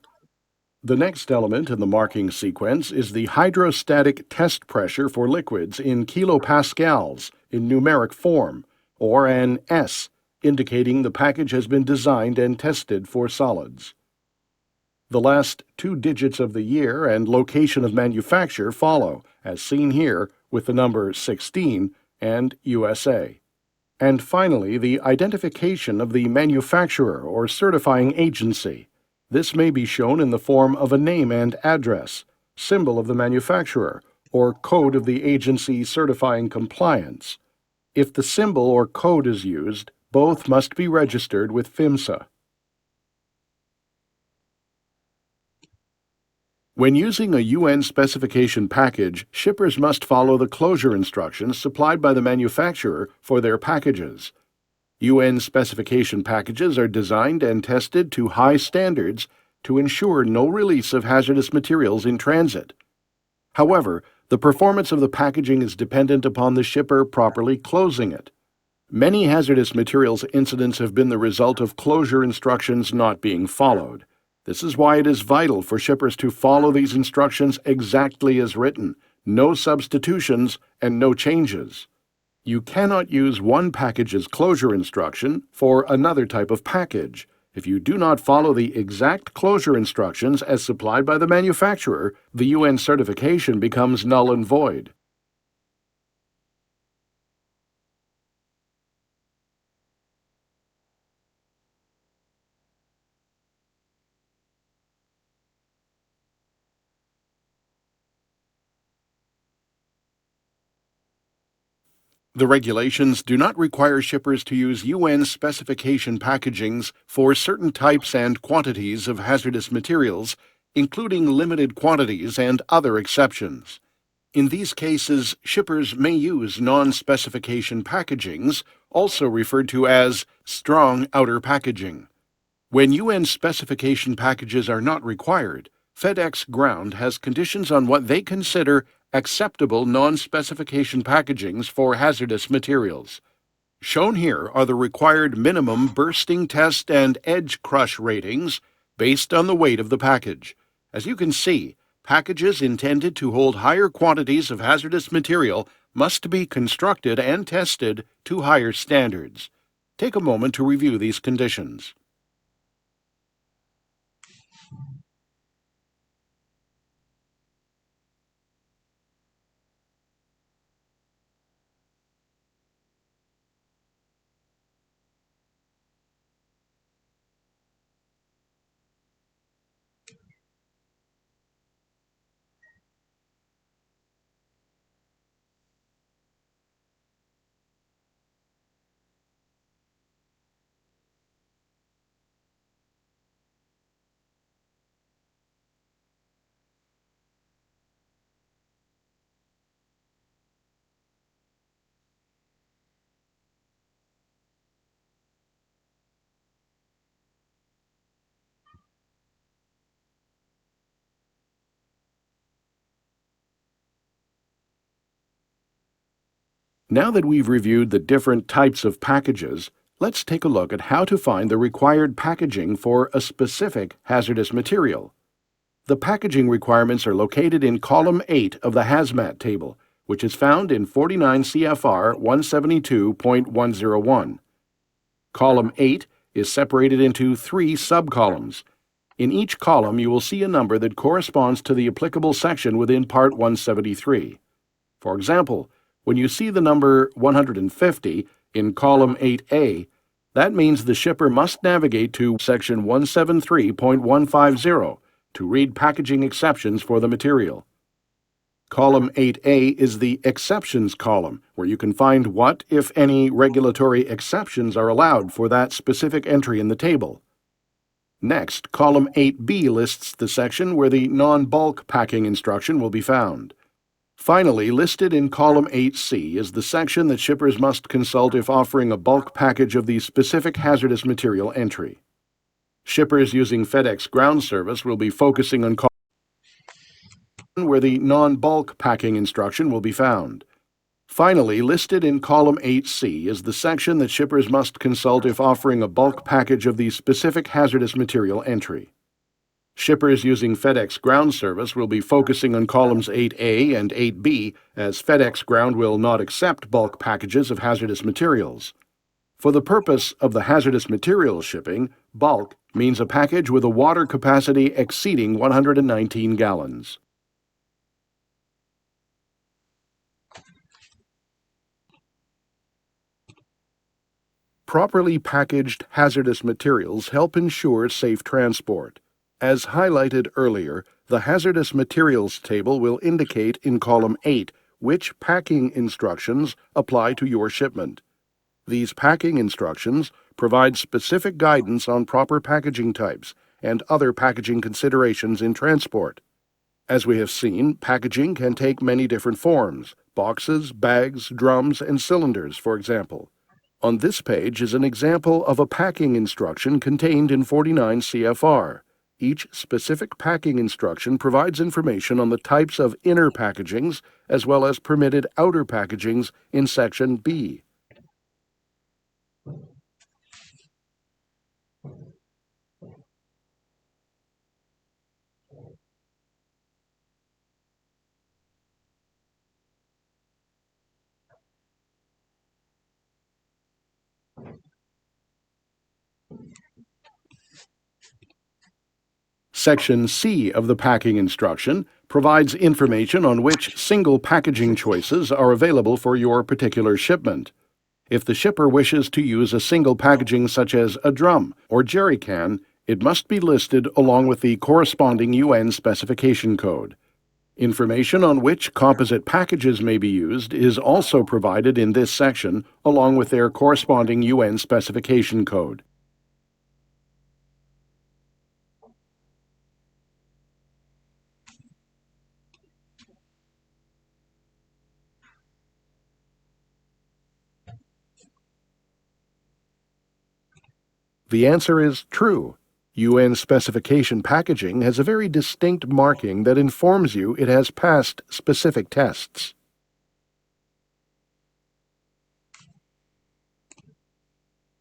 The next element in the marking sequence is the hydrostatic test pressure for liquids in kilopascals in numeric form, or an S, indicating the package has been designed and tested for solids. The last 2 digits of the year and location of manufacture follow, as seen here with the number 16 and USA. And finally, the identification of the manufacturer or certifying agency. This may be shown in the form of a name and address, symbol of the manufacturer, or code of the agency certifying compliance. If the symbol or code is used, both must be registered with PHMSA. When using a UN specification package, shippers must follow the closure instructions supplied by the manufacturer for their packages. UN specification packages are designed and tested to high standards to ensure no release of hazardous materials in transit. However, the performance of the packaging is dependent upon the shipper properly closing it. Many hazardous materials incidents have been the result of closure instructions not being followed. This is why it is vital for shippers to follow these instructions exactly as written, no substitutions and no changes. You cannot use one package's closure instruction for another type of package. If you do not follow the exact closure instructions as supplied by the manufacturer, the UN certification becomes null and void. The regulations do not require shippers to use UN specification packagings for certain types and quantities of hazardous materials, including limited quantities and other exceptions. In these cases, shippers may use non-specification packagings, also referred to as strong outer packaging. When UN specification packages are not required, Fedex Ground has conditions on what they consider acceptable non-specification packagings for hazardous materials. Shown here are the required minimum bursting test and edge crush ratings based on the weight of the package. As you can see, packages intended to hold higher quantities of hazardous material must be constructed and tested to higher standards. Take a moment to review these conditions. Now that we've reviewed the different types of packages, let's take a look at how to find the required packaging for a specific hazardous material. The packaging requirements are located in column 8 of the hazmat table, which is found in 49 CFR 172.101. Column 8 is separated into 3 subcolumns. In each column, you will see a number that corresponds to the applicable section within Part 173. For example, when you see the number 150 in column 8A, that means the shipper must navigate to section 173.150 to read packaging exceptions for the material. Column 8A is the exceptions column, where you can find what, if any, regulatory exceptions are allowed for that specific entry in the table. Next, column 8B lists the section where the non-bulk packing instruction will be found. Finally, listed in column 8C is the section that shippers must consult if offering a bulk package of the specific hazardous material entry. Shippers using Fedex Ground Service will be focusing on column where the non-bulk packing instruction will be found. Finally, listed in column 8C is the section that shippers must consult if offering a bulk package of the specific hazardous material entry. Shippers using Fedex Ground Service will be focusing on columns 8A and 8B, as Fedex Ground will not accept bulk packages of hazardous materials. For the purpose of the hazardous materials shipping, bulk means a package with a water capacity exceeding 119 gallons. Properly packaged hazardous materials help ensure safe transport. As highlighted earlier, the hazardous materials table will indicate in column 8 which packing instructions apply to your shipment. These packing instructions provide specific guidance on proper packaging types and other packaging considerations in transport. As we have seen, packaging can take many different forms: boxes, bags, drums, and cylinders, for example. On this page is an example of a packing instruction contained in 49 CFR. Each specific packing instruction provides information on the types of inner packagings as well as permitted outer packagings in Section B. Section C of the packing instruction provides information on which single packaging choices are available for your particular shipment. If the shipper wishes to use a single packaging such as a drum or jerry can, it must be listed along with the corresponding UN specification code. Information on which composite packages may be used is also provided in this section along with their corresponding UN specification code. The answer is true. UN specification packaging has a very distinct marking that informs you it has passed specific tests.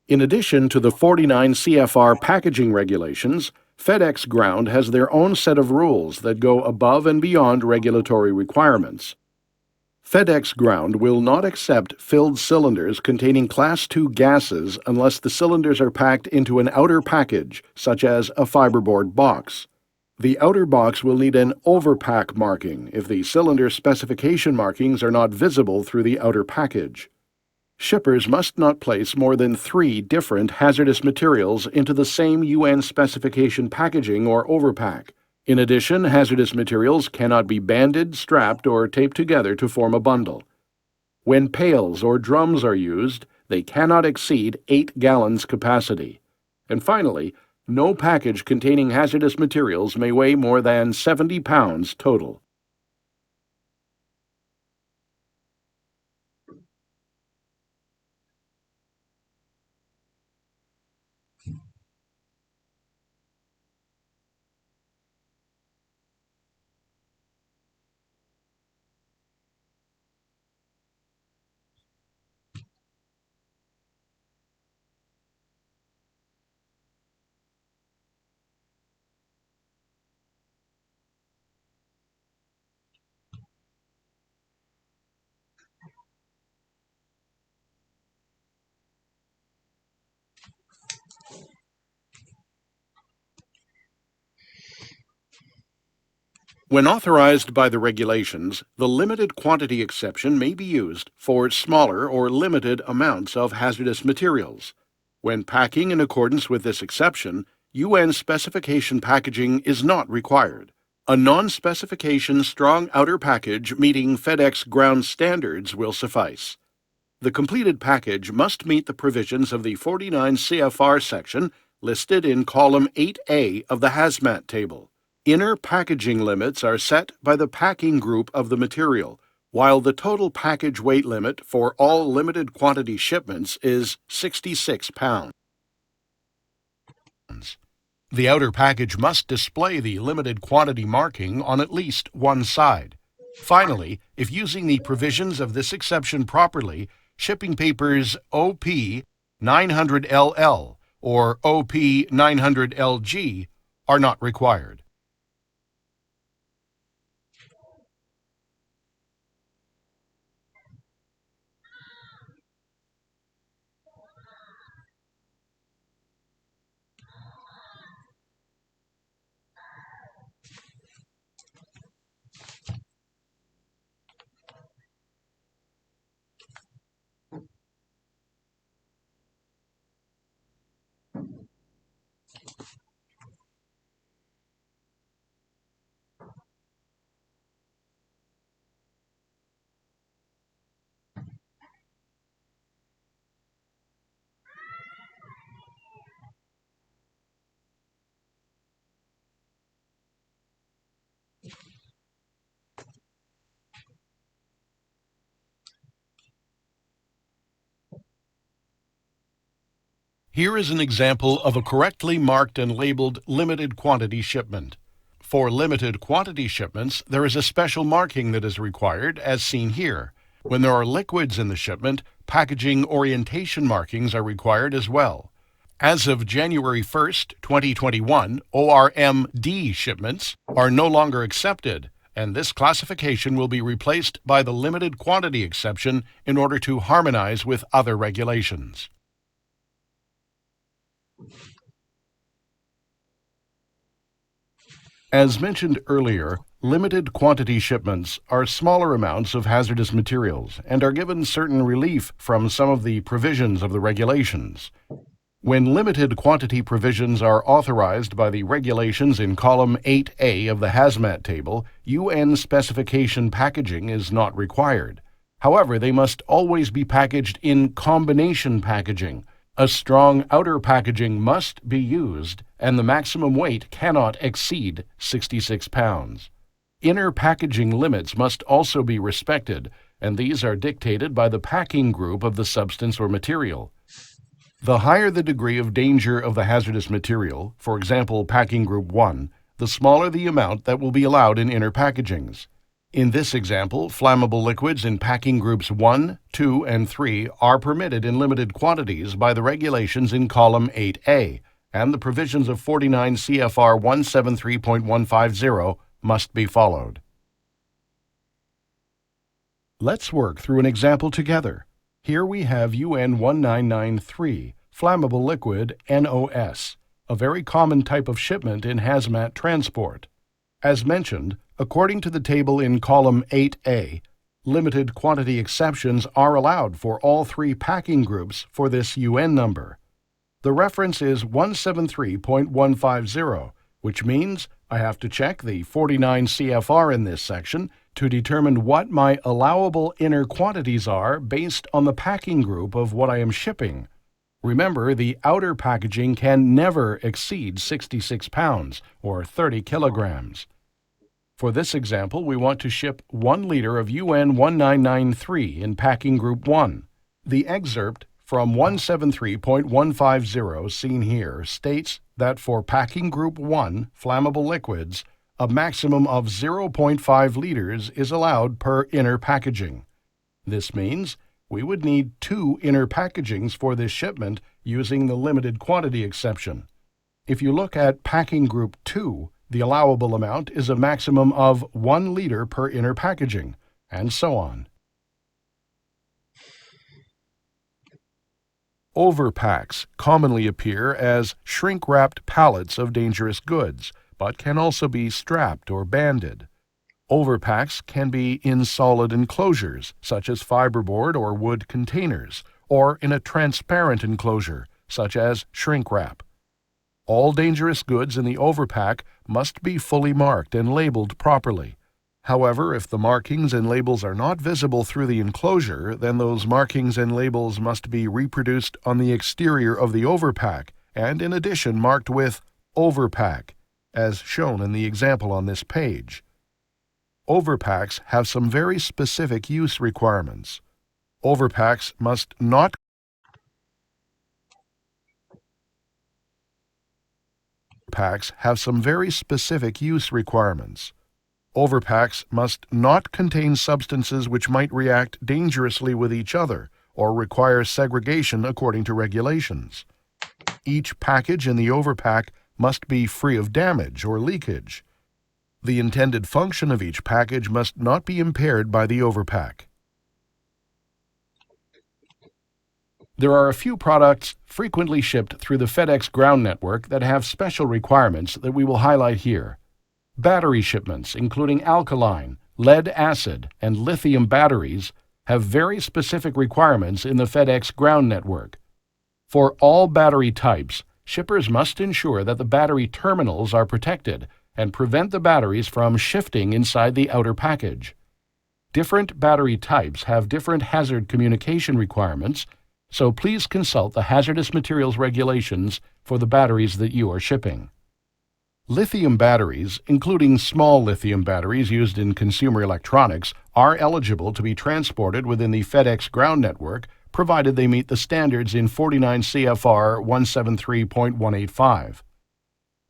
In addition to the 49 CFR packaging regulations, Fedex Ground has their own set of rules that go above and beyond regulatory requirements. Fedex Ground will not accept filled cylinders containing Class II gases unless the cylinders are packed into an outer package, such as a fiberboard box. The outer box will need an overpack marking if the cylinder specification markings are not visible through the outer package. Shippers must not place more than 3 different hazardous materials into the same UN specification packaging or overpack. In addition, hazardous materials cannot be banded, strapped, or taped together to form a bundle. When pails or drums are used, they cannot exceed 8 gallons capacity. And finally, no package containing hazardous materials may weigh more than 70 pounds total. When authorized by the regulations, the limited quantity exception may be used for smaller or limited amounts of hazardous materials. When packing in accordance with this exception, UN specification packaging is not required. A non-specification strong outer package meeting Fedex Ground standards will suffice. The completed package must meet the provisions of the 49 CFR section listed in column 8A of the hazmat table. Inner packaging limits are set by the packing group of the material, while the total package weight limit for all limited quantity shipments is 66 pounds. The outer package must display the limited quantity marking on at least one side. Finally, if using the provisions of this exception properly, shipping papers OP 900LL or OP 900LG are not required. Here is an example of a correctly marked and labeled limited quantity shipment. For limited quantity shipments, there is a special marking that is required, as seen here. When there are liquids in the shipment, packaging orientation markings are required as well. As of January 1st, 2021, ORMD shipments are no longer accepted, and this classification will be replaced by the limited quantity exception in order to harmonize with other regulations. As mentioned earlier, limited quantity shipments are smaller amounts of hazardous materials and are given certain relief from some of the provisions of the regulations. When limited quantity provisions are authorized by the regulations in column 8A of the hazmat table, UN specification packaging is not required. However, they must always be packaged in combination packaging. A strong outer packaging must be used, and the maximum weight cannot exceed 66 pounds. Inner packaging limits must also be respected, and these are dictated by the packing group of the substance or material. The higher the degree of danger of the hazardous material, for example, packing group 1, the smaller the amount that will be allowed in inner packagings. In this example, flammable liquids in packing groups 1, 2, and 3 are permitted in limited quantities by the regulations in column 8A, and the provisions of 49 CFR 173.150 must be followed. Let's work through an example together. Here we have UN 1993, flammable liquid NOS, a very common type of shipment in hazmat transport. As mentioned, according to the table in column 8A, limited quantity exceptions are allowed for all three packing groups for this UN number. The reference is 173.150, which means I have to check the 49 CFR in this section to determine what my allowable inner quantities are based on the packing group of what I am shipping. Remember, the outer packaging can never exceed 66 pounds or 30 kilograms. For this example, we want to ship 1 liter of UN 1993 in packing group 1. The excerpt from 173.150 seen here states that for packing group 1 flammable liquids, a maximum of 0.5 liters is allowed per inner packaging. This means we would need 2 inner packagings for this shipment using the limited quantity exception. If you look at packing group 2, the allowable amount is a maximum of 1 liter per inner packaging, and so on. Overpacks commonly appear as shrink-wrapped pallets of dangerous goods, but can also be strapped or banded. Overpacks can be in solid enclosures, such as fiberboard or wood containers, or in a transparent enclosure, such as shrink wrap. All dangerous goods in the overpack must be fully marked and labeled properly. However, if the markings and labels are not visible through the enclosure, then those markings and labels must be reproduced on the exterior of the overpack and in addition marked with overpack, as shown in the example on this page. Overpacks have some very specific use requirements. Overpacks must not contain substances which might react dangerously with each other or require segregation according to regulations. Each package in the overpack must be free of damage or leakage. The intended function of each package must not be impaired by the overpack. There are a few products frequently shipped through the Fedex ground network that have special requirements that we will highlight here. Battery shipments, including alkaline, lead acid, and lithium batteries, have very specific requirements in the Fedex ground network. For all battery types, shippers must ensure that the battery terminals are protected and prevent the batteries from shifting inside the outer package. Different battery types have different hazard communication requirements, so please consult the hazardous materials regulations for the batteries that you are shipping. Lithium batteries, including small lithium batteries used in consumer electronics, are eligible to be transported within the Fedex ground network, provided they meet the standards in 49 CFR 173.185.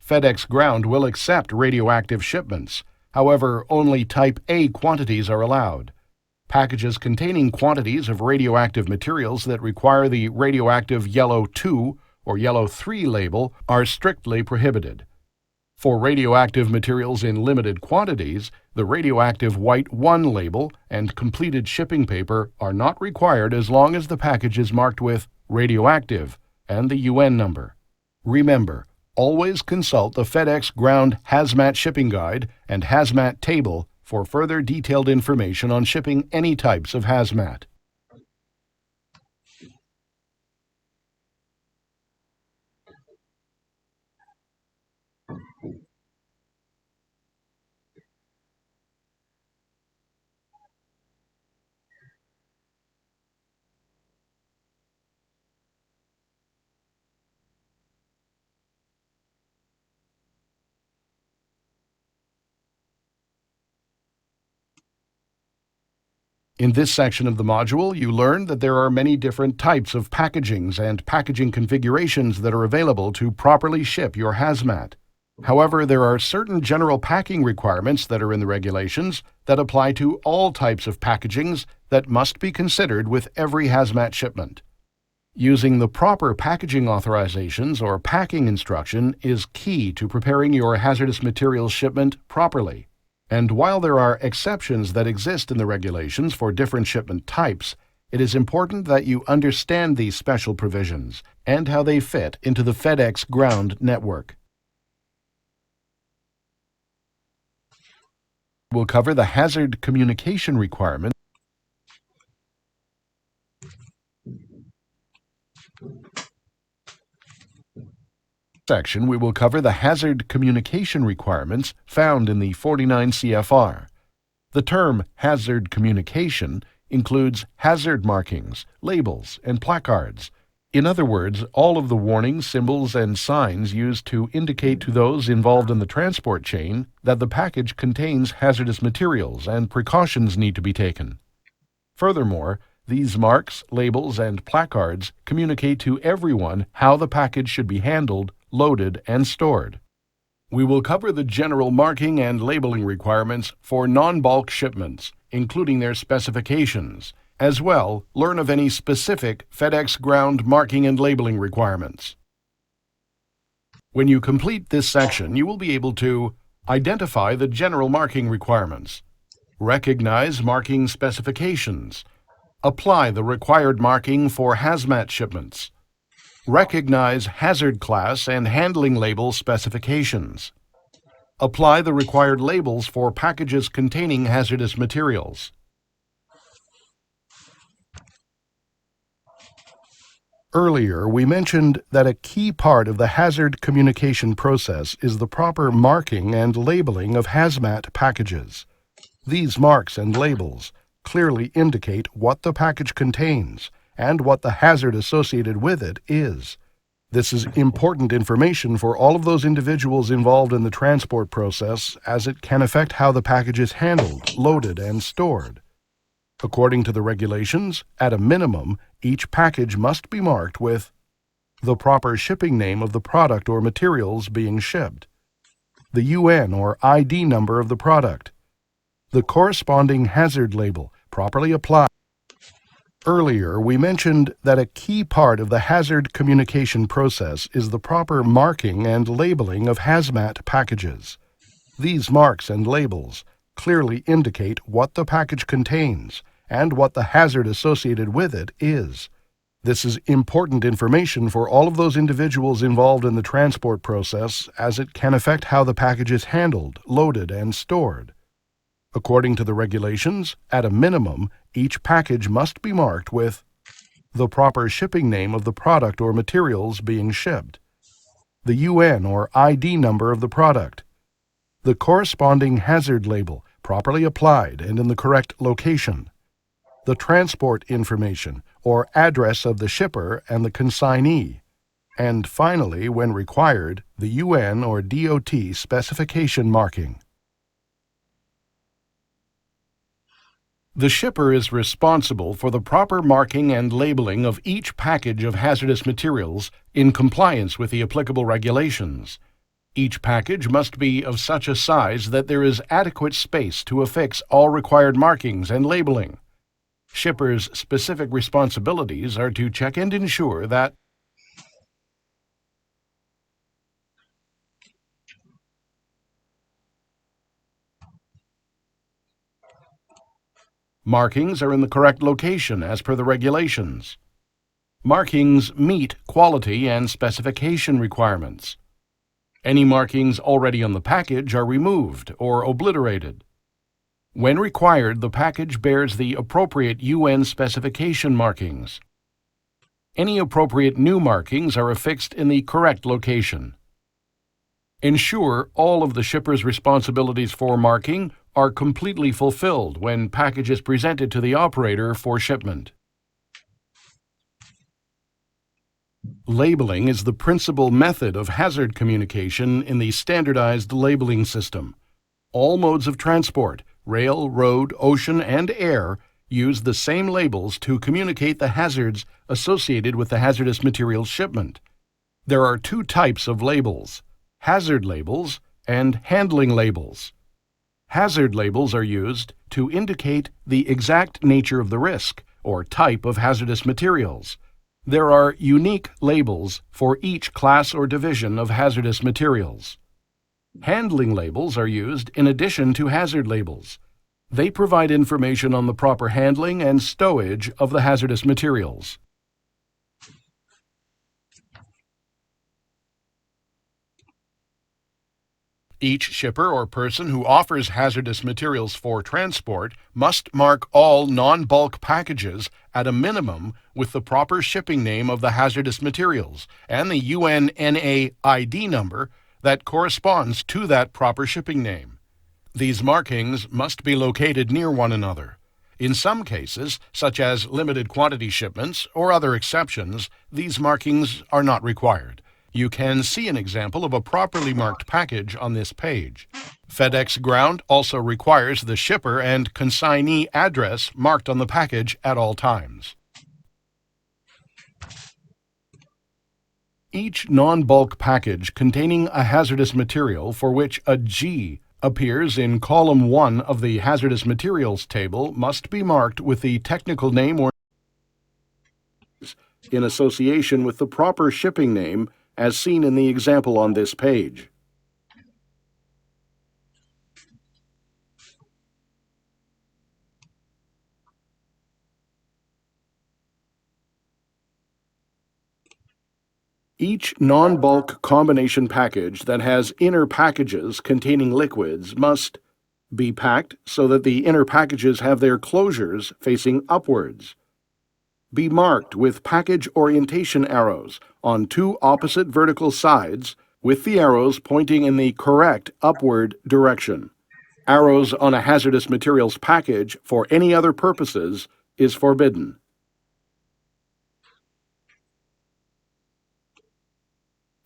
FedEx Ground will accept radioactive shipments. However, only Type A quantities are allowed. Packages containing quantities of radioactive materials that require the radioactive Yellow 2 or Yellow 3 label are strictly prohibited. For radioactive materials in limited quantities, the radioactive White 1 label and completed shipping paper are not required as long as the package is marked with radioactive and the UN number. Remember, always consult the FedEx Ground Hazmat Shipping Guide and Hazmat Table for further detailed information on shipping any types of hazmat. In this section of the module, you learn that there are many different types of packagings and packaging configurations that are available to properly ship your hazmat. However, there are certain general packing requirements that are in the regulations that apply to all types of packagings that must be considered with every hazmat shipment. Using the proper packaging authorizations or packing instruction is key to preparing your hazardous materials shipment properly. And while there are exceptions that exist in the regulations for different shipment types, it is important that you understand these special provisions and how they fit into the Fedex ground network. We'll cover the hazard communication requirement section. We will cover the hazard communication requirements found in the 49 CFR. The term hazard communication includes hazard markings, labels, and placards. In other words, all of the warnings, symbols, and signs used to indicate to those involved in the transport chain that the package contains hazardous materials and precautions need to be taken. Furthermore, these marks, labels, and placards communicate to everyone how the package should be handled, loaded, and stored. We will cover the general marking and labeling requirements for non-bulk shipments, including their specifications. As well, learn of any specific FedEx ground marking and labeling requirements. When you complete this section, you will be able to identify the general marking requirements, recognize marking specifications, apply the required marking for hazmat shipments, recognize hazard class and handling label specifications, apply the required labels for packages containing hazardous materials. Earlier, we mentioned that a key part of the hazard communication process is the proper marking and labeling of hazmat packages. These marks and labels clearly indicate what the package contains and what the hazard associated with it is. This is important information for all of those individuals involved in the transport process, as it can affect how the package is handled, loaded, and stored. According to the regulations, at a minimum, each package must be marked with the proper shipping name of the product or materials being shipped, the UN or ID number of the product, the corresponding hazard label properly applied. Earlier, we mentioned that a key part of the hazard communication process is the proper marking and labeling of hazmat packages. These marks and labels clearly indicate what the package contains and what the hazard associated with it is. This is important information for all of those individuals involved in the transport process, as it can affect how the package is handled, loaded, and stored. According to the regulations, at a minimum, each package must be marked with the proper shipping name of the product or materials being shipped, the UN or ID number of the product, the corresponding hazard label properly applied and in the correct location, the transport information or address of the shipper and the consignee, and finally, when required, the UN or DOT specification marking. The shipper is responsible for the proper marking and labeling of each package of hazardous materials in compliance with the applicable regulations. Each package must be of such a size that there is adequate space to affix all required markings and labeling. Shippers' specific responsibilities are to check and ensure that markings are in the correct location as per the regulations. Markings meet quality and specification requirements. Any markings already on the package are removed or obliterated. When required, the package bears the appropriate UN specification markings. Any appropriate new markings are affixed in the correct location. Ensure all of the shipper's responsibilities for marking are completely fulfilled when package is presented to the operator for shipment. Labeling is the principal method of hazard communication in the standardized labeling system. All modes of transport, rail, road, ocean, and air, use the same labels to communicate the hazards associated with the hazardous materials shipment. There are two types of labels: hazard labels and handling labels. Hazard labels are used to indicate the exact nature of the risk or type of hazardous materials. There are unique labels for each class or division of hazardous materials. Handling labels are used in addition to hazard labels. They provide information on the proper handling and stowage of the hazardous materials. Each shipper or person who offers hazardous materials for transport must mark all non-bulk packages at a minimum with the proper shipping name of the hazardous materials and the UNNA ID number that corresponds to that proper shipping name. These markings must be located near one another. In some cases, such as limited quantity shipments or other exceptions, these markings are not required. You can see an example of a properly marked package on this page. Fedex Ground also requires the shipper and consignee address marked on the package at all times. Each non-bulk package containing a hazardous material for which a G appears in column 1 of the hazardous materials table must be marked with the technical name or in association with the proper shipping name as seen in the example on this page. Each non-bulk combination package that has inner packages containing liquids must be packed so that the inner packages have their closures facing upwards. Be marked with package orientation arrows on two opposite vertical sides with the arrows pointing in the correct upward direction. Arrows on a hazardous materials package for any other purposes is forbidden.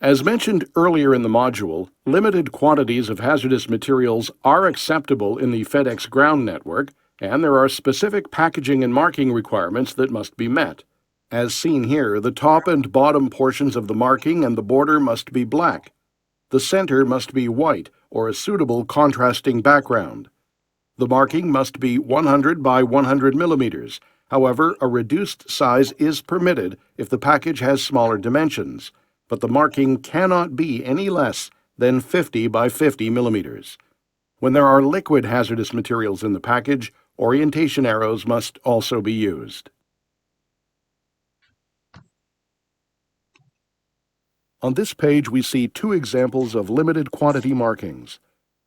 As mentioned earlier in the module, limited quantities of hazardous materials are acceptable in the Fedex ground network, and there are specific packaging and marking requirements that must be met. As seen here, the top and bottom portions of the marking and the border must be black. The center must be white or a suitable contrasting background. The marking must be 100 by 100 millimeters. However, a reduced size is permitted if the package has smaller dimensions, but the marking cannot be any less than 50 by 50 millimeters. When there are liquid hazardous materials in the package, orientation arrows must also be used. On this page, we see two examples of limited quantity markings.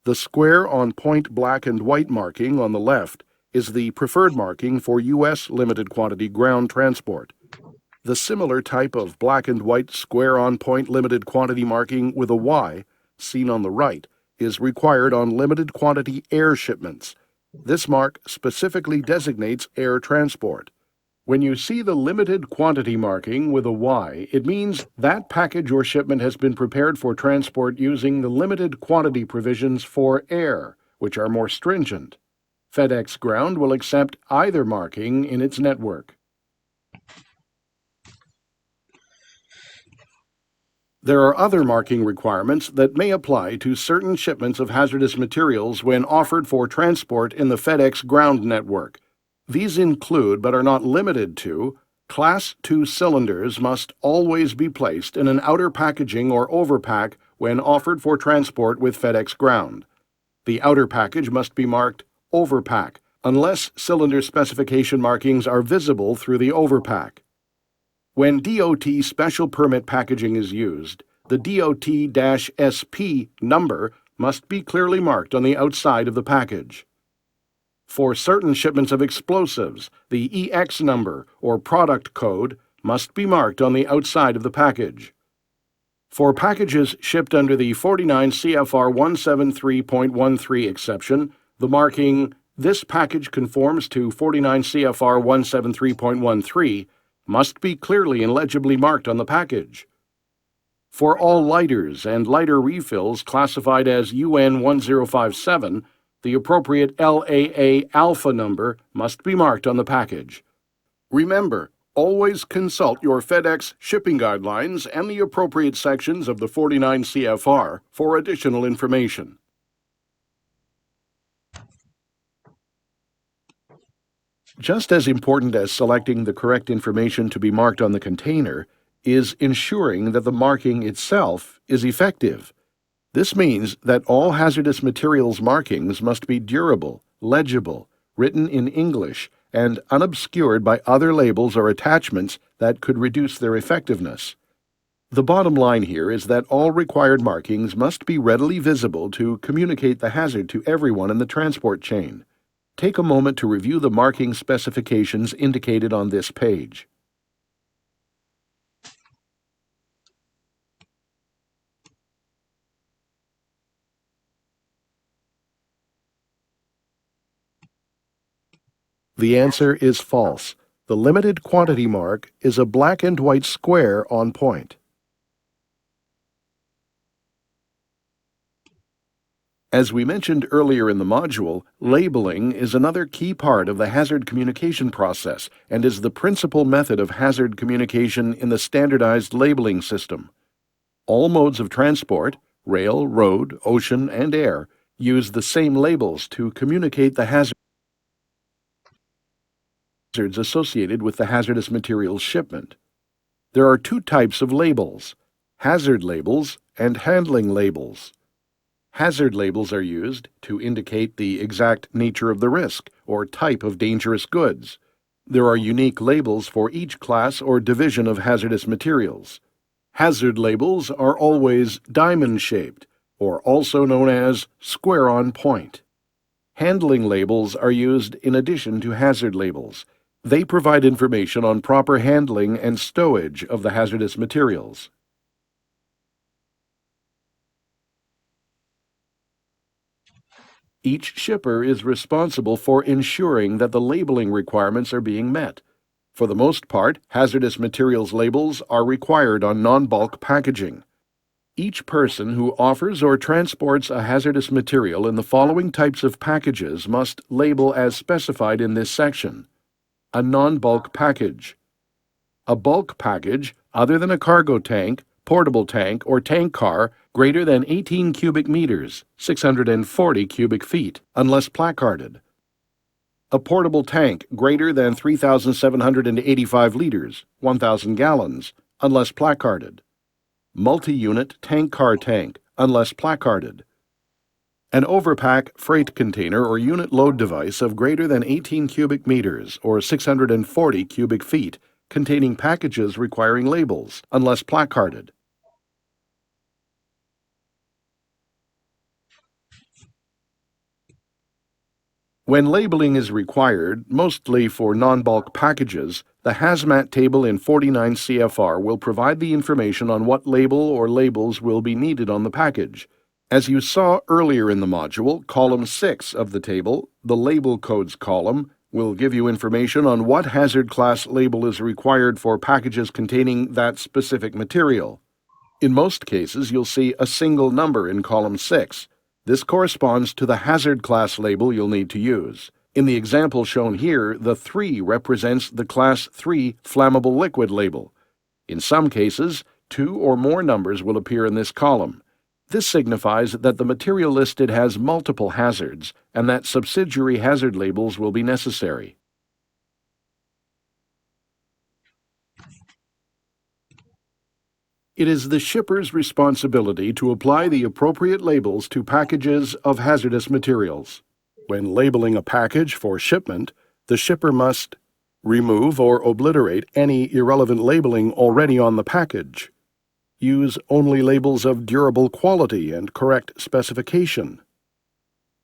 The square on point black and white marking on the left is the preferred marking for U.S. limited quantity ground transport. The similar type of black and white square on point limited quantity marking with a Y, seen on the right, is required on limited quantity air shipments. This mark specifically designates air transport. When you see the limited quantity marking with a Y, it means that package or shipment has been prepared for transport using the limited quantity provisions for air, which are more stringent. Fedex Ground will accept either marking in its network. There are other marking requirements that may apply to certain shipments of hazardous materials when offered for transport in the Fedex ground network. These include, but are not limited to, Class 2 cylinders must always be placed in an outer packaging or overpack when offered for transport with Fedex ground. The outer package must be marked overpack, unless cylinder specification markings are visible through the overpack. When DOT special permit packaging is used, the DOT-SP number must be clearly marked on the outside of the package. For certain shipments of explosives, the EX number or product code must be marked on the outside of the package. For packages shipped under the 49 CFR 173.13 exception, the marking "This package conforms to 49 CFR 173.13" must be clearly and legibly marked on the package. For all lighters and lighter refills classified as UN 1057, The appropriate LAA alpha number must be marked on the package. Remember, always consult your Fedex shipping guidelines and the appropriate sections of the 49 CFR for additional information. Just as important as selecting the correct information to be marked on the container is ensuring that the marking itself is effective. This means that all hazardous materials markings must be durable, legible, written in English, and unobscured by other labels or attachments that could reduce their effectiveness. The bottom line here is that all required markings must be readily visible to communicate the hazard to everyone in the transport chain. Take a moment to review the marking specifications indicated on this page. The answer is false. The limited quantity mark is a black and white square on point. As we mentioned earlier in the module, labeling is another key part of the hazard communication process and is the principal method of hazard communication in the standardized labeling system. All modes of transport, rail, road, ocean, and air, use the same labels to communicate the hazards associated with the hazardous materials shipment. There are two types of labels: hazard labels and handling labels. Hazard labels are used to indicate the exact nature of the risk or type of dangerous goods. There are unique labels for each class or division of hazardous materials. Hazard labels are always diamond-shaped, or also known as square on point. Handling labels are used in addition to hazard labels. They provide information on proper handling and stowage of the hazardous materials. Each shipper is responsible for ensuring that the labeling requirements are being met. For the most part, hazardous materials labels are required on non-bulk packaging. Each person who offers or transports a hazardous material in the following types of packages must label as specified in this section. A non-bulk package. A bulk package, other than a cargo tank, portable tank, or tank car, greater than 18 cubic meters, 640 cubic feet, unless placarded. A portable tank greater than 3,785 liters, 1,000 gallons, unless placarded. Multi-unit tank car tank, unless placarded. An overpack freight container or unit load device of greater than 18 cubic meters, or 640 cubic feet, containing packages requiring labels, unless placarded. When labeling is required, mostly for non-bulk packages, the hazmat table in 49 CFR will provide the information on what label or labels will be needed on the package. As you saw earlier in the module, column 6 of the table, the label codes column, will give you information on what hazard class label is required for packages containing that specific material. In most cases, you'll see a single number in column 6. This corresponds to the hazard class label you'll need to use. In the example shown here, the 3 represents the Class 3 flammable liquid label. In some cases, 2 or more numbers will appear in this column. This signifies that the material listed has multiple hazards and that subsidiary hazard labels will be necessary. It is the shipper's responsibility to apply the appropriate labels to packages of hazardous materials. When labeling a package for shipment, the shipper must remove or obliterate any irrelevant labeling already on the package. Use only labels of durable quality and correct specification.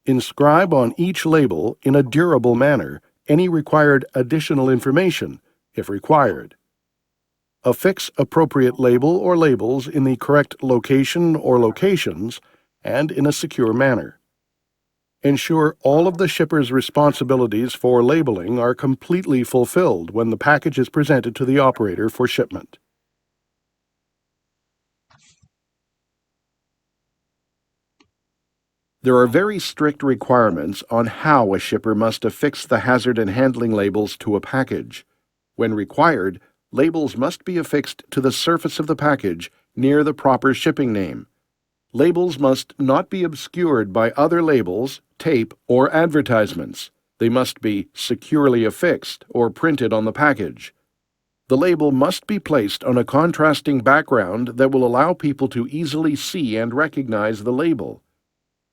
Inscribe on each label in a durable manner any required additional information, if required. Affix appropriate label or labels in the correct location or locations and in a secure manner. Ensure all of the shipper's responsibilities for labeling are completely fulfilled when the package is presented to the operator for shipment. There are very strict requirements on how a shipper must affix the hazard and handling labels to a package. When required, labels must be affixed to the surface of the package near the proper shipping name. Labels must not be obscured by other labels, tape, or advertisements. They must be securely affixed or printed on the package. The label must be placed on a contrasting background that will allow people to easily see and recognize the label.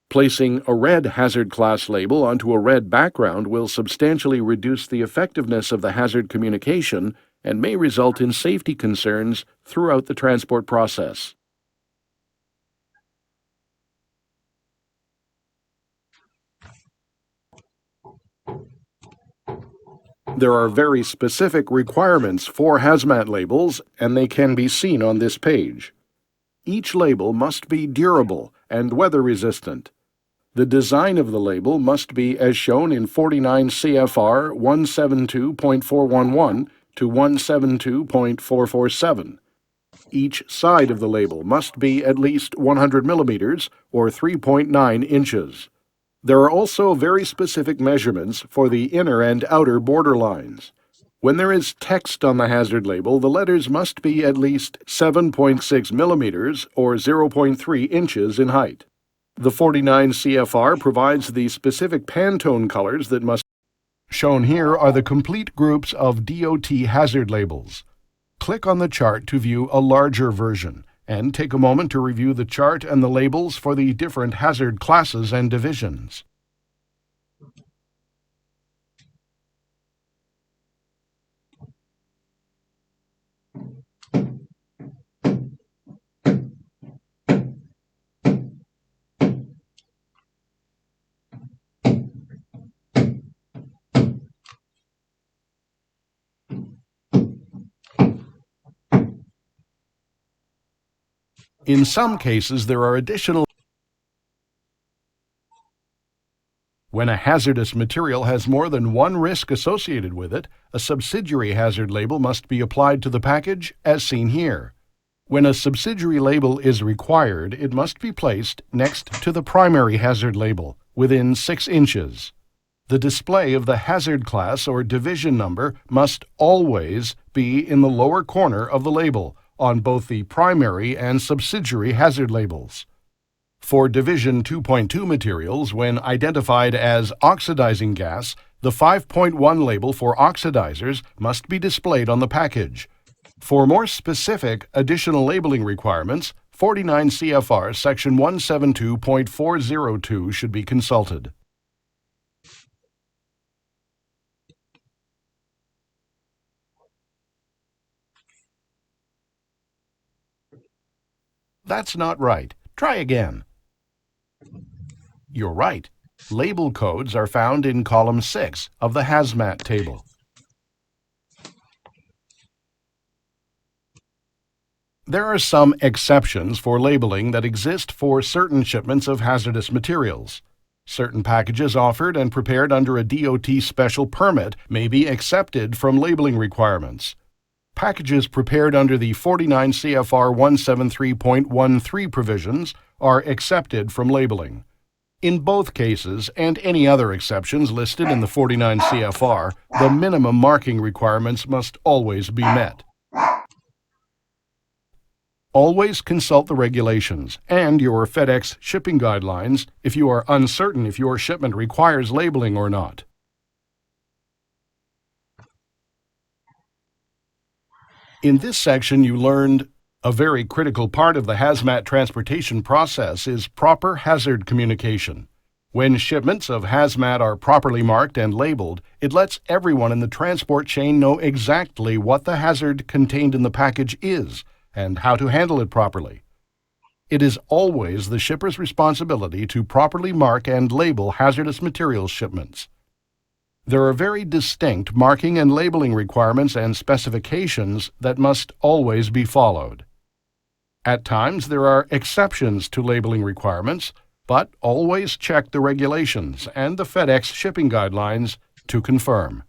Placing a red hazard class label onto a red background will substantially reduce the effectiveness of the hazard communication and may result in safety concerns throughout the transport process. There are very specific requirements for hazmat labels, and they can be seen on this page. Each label must be durable and weather-resistant. The design of the label must be as shown in 49 CFR 172.411 to 172.447. Each side of the label must be at least 100 millimeters or 3.9 inches. There are also very specific measurements for the inner and outer border lines. When there is text on the hazard label, the letters must be at least 7.6 millimeters or 0.3 inches in height. The 49 CFR provides the specific Pantone colors that must be shown. Here are the complete groups of DOT hazard labels. Click on the chart to view a larger version, and take a moment to review the chart and the labels for the different hazard classes and divisions. In some cases, there are additional. When a hazardous material has more than one risk associated with it, a subsidiary hazard label must be applied to the package, as seen here. When a subsidiary label is required, it must be placed next to the primary hazard label, within 6 inches. The display of the hazard class or division number must always be in the lower corner of the label, on both the primary and subsidiary hazard labels. For Division 2.2 materials, when identified as oxidizing gas, the 5.1 label for oxidizers must be displayed on the package. For more specific additional labeling requirements, 49 CFR Section 172.402 should be consulted. That's not right. Try again. You're right. Label codes are found in column 6 of the hazmat table. There are some exceptions for labeling that exist for certain shipments of hazardous materials. Certain packages offered and prepared under a DOT special permit may be accepted from labeling requirements. Packages prepared under the 49 CFR 173.13 provisions are accepted from labeling. In both cases, and any other exceptions listed in the 49 CFR, the minimum marking requirements must always be met. Always consult the regulations and your Fedex shipping guidelines if you are uncertain if your shipment requires labeling or not. In this section, you learned a very critical part of the hazmat transportation process is proper hazard communication. When shipments of hazmat are properly marked and labeled, it lets everyone in the transport chain know exactly what the hazard contained in the package is and how to handle it properly. It is always the shipper's responsibility to properly mark and label hazardous materials shipments. There are very distinct marking and labeling requirements and specifications that must always be followed. At times, there are exceptions to labeling requirements, but always check the regulations and the Fedex shipping guidelines to confirm.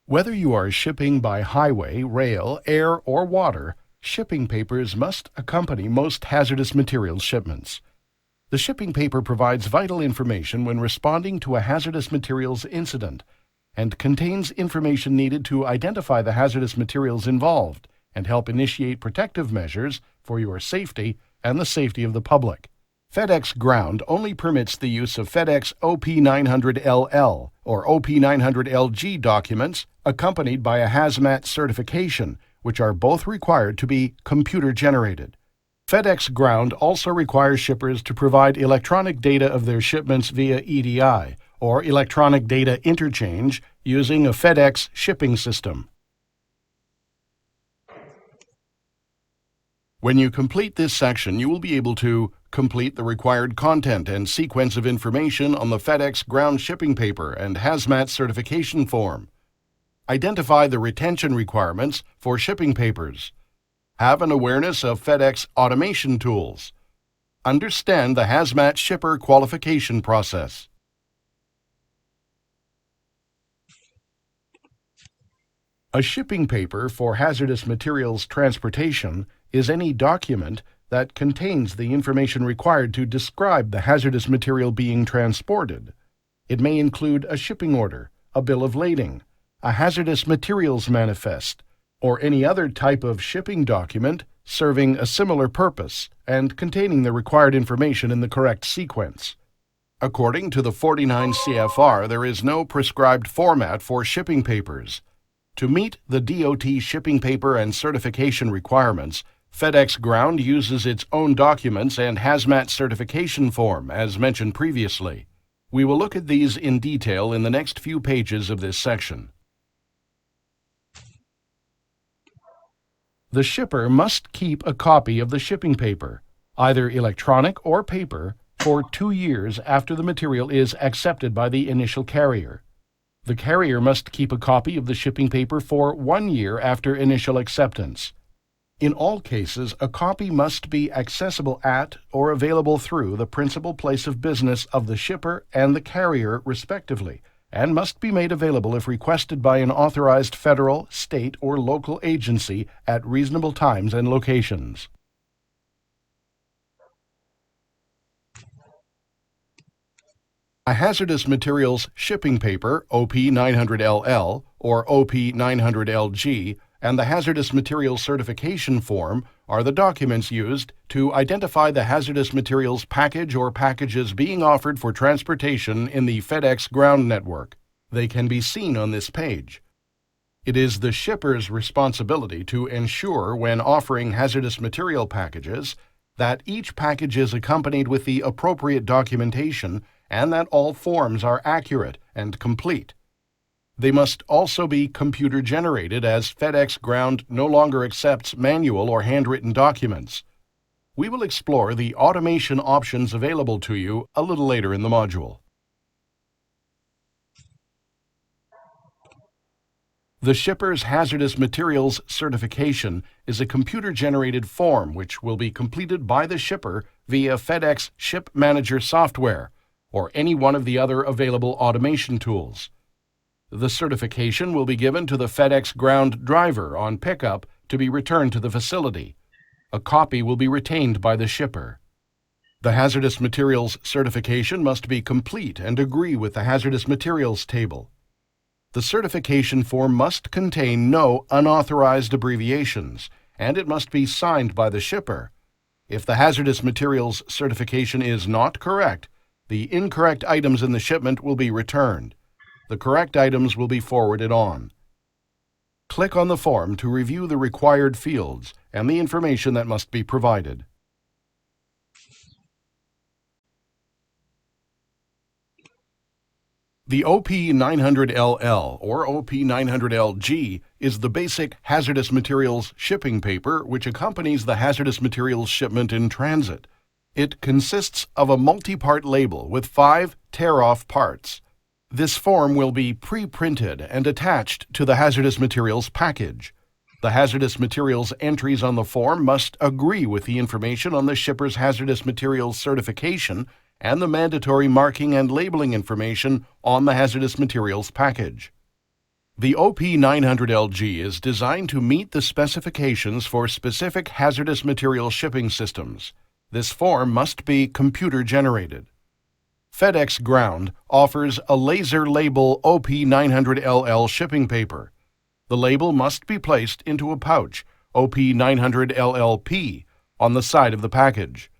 Whether you are shipping by highway, rail, air, or water, shipping papers must accompany most hazardous materials shipments. The shipping paper provides vital information when responding to a hazardous materials incident and contains information needed to identify the hazardous materials involved and help initiate protective measures for your safety and the safety of the public. Fedex Ground only permits the use of Fedex OP900LL or OP900LG documents accompanied by a hazmat certification, which are both required to be computer-generated. Fedex Ground also requires shippers to provide electronic data of their shipments via EDI, or electronic data interchange, using a FedEx shipping system. When you complete this section, you will be able to complete the required content and sequence of information on the FedEx Ground shipping paper and hazmat certification form. Identify the retention requirements for shipping papers. Have an awareness of FedEx automation tools. Understand the hazmat shipper qualification process. A shipping paper for hazardous materials transportation is any document that contains the information required to describe the hazardous material being transported. It may include a shipping order, a bill of lading, a hazardous materials manifest, or any other type of shipping document serving a similar purpose and containing the required information in the correct sequence. According to the 49 CFR, there is no prescribed format for shipping papers. To meet the DOT shipping paper and certification requirements, FedEx Ground uses its own documents and hazmat certification form, as mentioned previously. We will look at these in detail in the next few pages of this section. The shipper must keep a copy of the shipping paper, either electronic or paper, for 2 years after the material is accepted by the initial carrier. The carrier must keep a copy of the shipping paper for 1 year after initial acceptance. In all cases, a copy must be accessible at or available through the principal place of business of the shipper and the carrier, respectively, and must be made available if requested by an authorized federal, state, or local agency at reasonable times and locations. A hazardous materials shipping paper, OP900LL or OP900LG, and the hazardous materials certification form are the documents used to identify the hazardous materials package or packages being offered for transportation in the FedEx Ground network. They can be seen on this page. It is the shipper's responsibility to ensure, when offering hazardous material packages, that each package is accompanied with the appropriate documentation and that all forms are accurate and complete. They must also be computer-generated, as FedEx Ground no longer accepts manual or handwritten documents. We will explore the automation options available to you a little later in the module. The shipper's hazardous materials certification is a computer-generated form which will be completed by the shipper via FedEx Ship Manager software or any one of the other available automation tools. The certification will be given to the FedEx Ground driver on pickup to be returned to the facility. A copy will be retained by the shipper. The hazardous materials certification must be complete and agree with the hazardous materials table. The certification form must contain no unauthorized abbreviations, and it must be signed by the shipper. If the hazardous materials certification is not correct, the incorrect items in the shipment will be returned. The correct items will be forwarded on. Click on the form to review the required fields and the information that must be provided. The OP900LL or OP900LG is the basic hazardous materials shipping paper which accompanies the hazardous materials shipment in transit. It consists of a multi-part label with 5 tear-off parts. This form will be pre-printed and attached to the hazardous materials package. The hazardous materials entries on the form must agree with the information on the shipper's hazardous materials certification and the mandatory marking and labeling information on the hazardous materials package. The OP900LG is designed to meet the specifications for specific hazardous material shipping systems. This form must be computer-generated. Fedex Ground offers a laser label OP900LL shipping paper. The label must be placed into a pouch, OP900LLP, on the side of the package.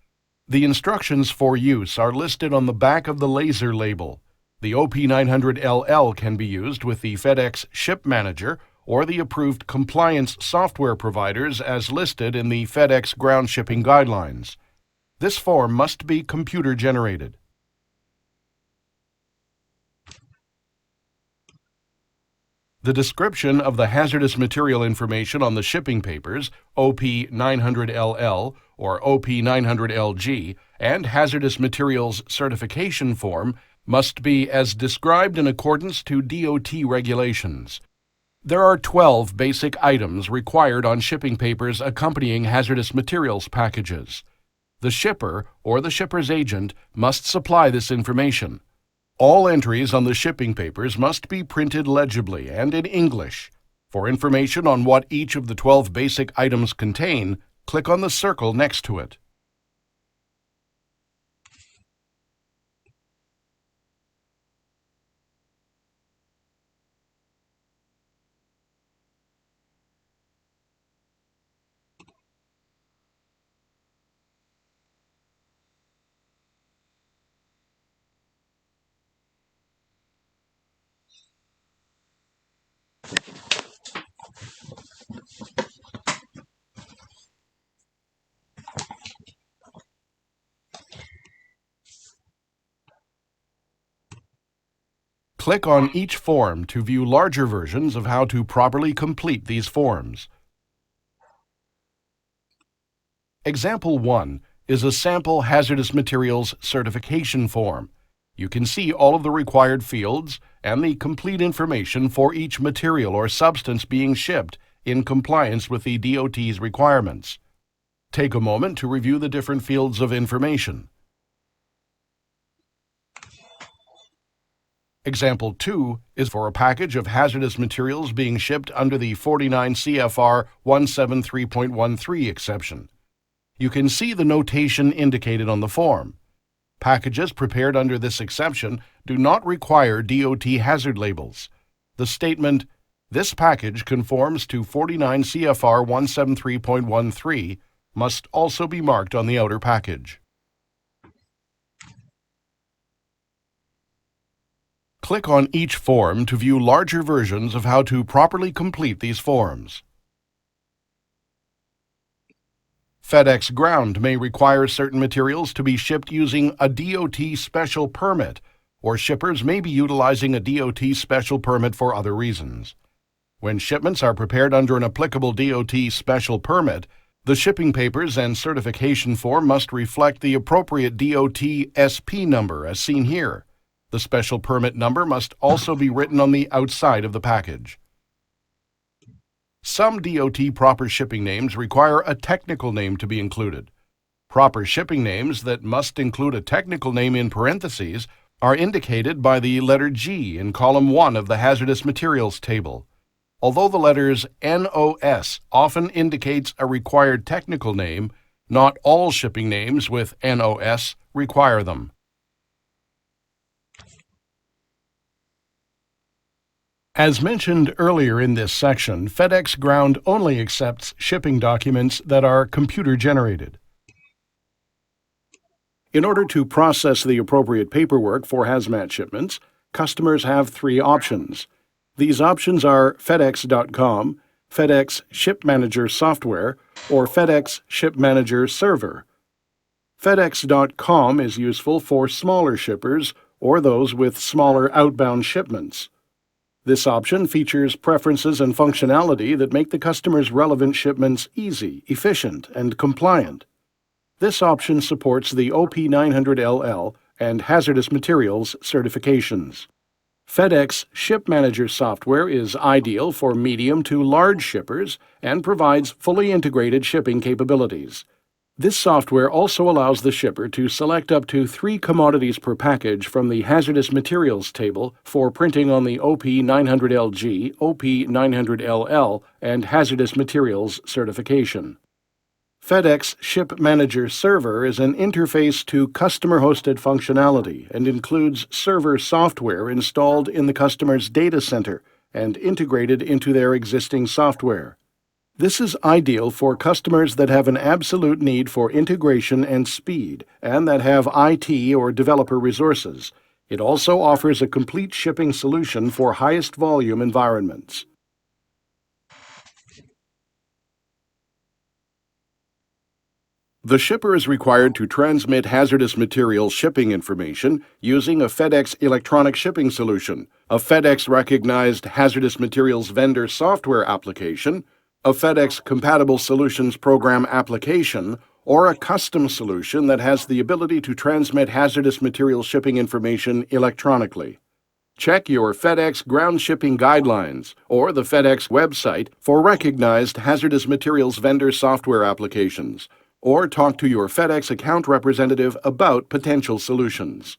The instructions for use are listed on the back of the laser label. The OP900LL can be used with the Fedex Ship Manager or the approved compliance software providers as listed in the Fedex Ground Shipping Guidelines. This form must be computer-generated. The description of the hazardous material information on the shipping papers, OP900LL or OP900LG, and hazardous materials certification form must be as described in accordance to DOT regulations. There are 12 basic items required on shipping papers accompanying hazardous materials packages. The shipper or the shipper's agent must supply this information. All entries on the shipping papers must be printed legibly and in English. For information on what each of the 12 basic items contain, click on the circle next to it. Click on each form to view larger versions of how to properly complete these forms. Example 1 is a sample hazardous materials certification form. You can see all of the required fields and the complete information for each material or substance being shipped in compliance with the DOT's requirements. Take a moment to review the different fields of information. Example 2 is for a package of hazardous materials being shipped under the 49 CFR 173.13 exception. You can see the notation indicated on the form. Packages prepared under this exception do not require DOT hazard labels. The statement, "This package conforms to 49 CFR 173.13, must also be marked on the outer package. Click on each form to view larger versions of how to properly complete these forms. FedEx Ground may require certain materials to be shipped using a DOT special permit, or shippers may be utilizing a DOT special permit for other reasons. When shipments are prepared under an applicable DOT special permit, the shipping papers and certification form must reflect the appropriate DOT SP number as seen here. The special permit number must also be written on the outside of the package. Some DOT proper shipping names require a technical name to be included. Proper shipping names that must include a technical name in parentheses are indicated by the letter G in column 1 of the hazardous materials table. Although the letters NOS often indicates a required technical name, not all shipping names with NOS require them. As mentioned earlier in this section, FedEx Ground only accepts shipping documents that are computer-generated. In order to process the appropriate paperwork for hazmat shipments, customers have 3 options. These options are FedEx.com, FedEx Ship Manager Software, or FedEx Ship Manager Server. FedEx.com is useful for smaller shippers or those with smaller outbound shipments. This option features preferences and functionality that make the customer's relevant shipments easy, efficient, and compliant. This option supports the OP900LL and hazardous materials certifications. FedEx Ship Manager software is ideal for medium to large shippers and provides fully integrated shipping capabilities. This software also allows the shipper to select up to 3 commodities per package from the hazardous materials table for printing on the OP900LG, OP900LL, and hazardous materials certification. Fedex Ship Manager Server is an interface to customer-hosted functionality and includes server software installed in the customer's data center and integrated into their existing software. This is ideal for customers that have an absolute need for integration and speed and that have IT or developer resources. It also offers a complete shipping solution for highest volume environments. The shipper is required to transmit hazardous materials shipping information using a FedEx electronic shipping solution, a FedEx-recognized hazardous materials vendor software application, a FedEx Compatible Solutions Program application, or a custom solution that has the ability to transmit hazardous materials shipping information electronically. Check your FedEx ground shipping guidelines or the FedEx website for recognized hazardous materials vendor software applications, or talk to your FedEx account representative about potential solutions.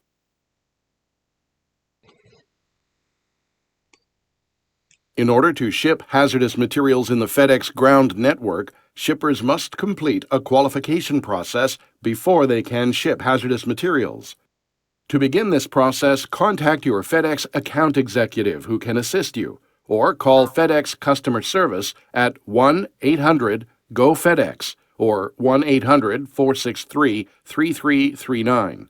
In order to ship hazardous materials in the FedEx ground network, shippers must complete a qualification process before they can ship hazardous materials. To begin this process, contact your FedEx account executive who can assist you, or call FedEx customer service at 1-800-GO-FedEx or 1-800-463-3339.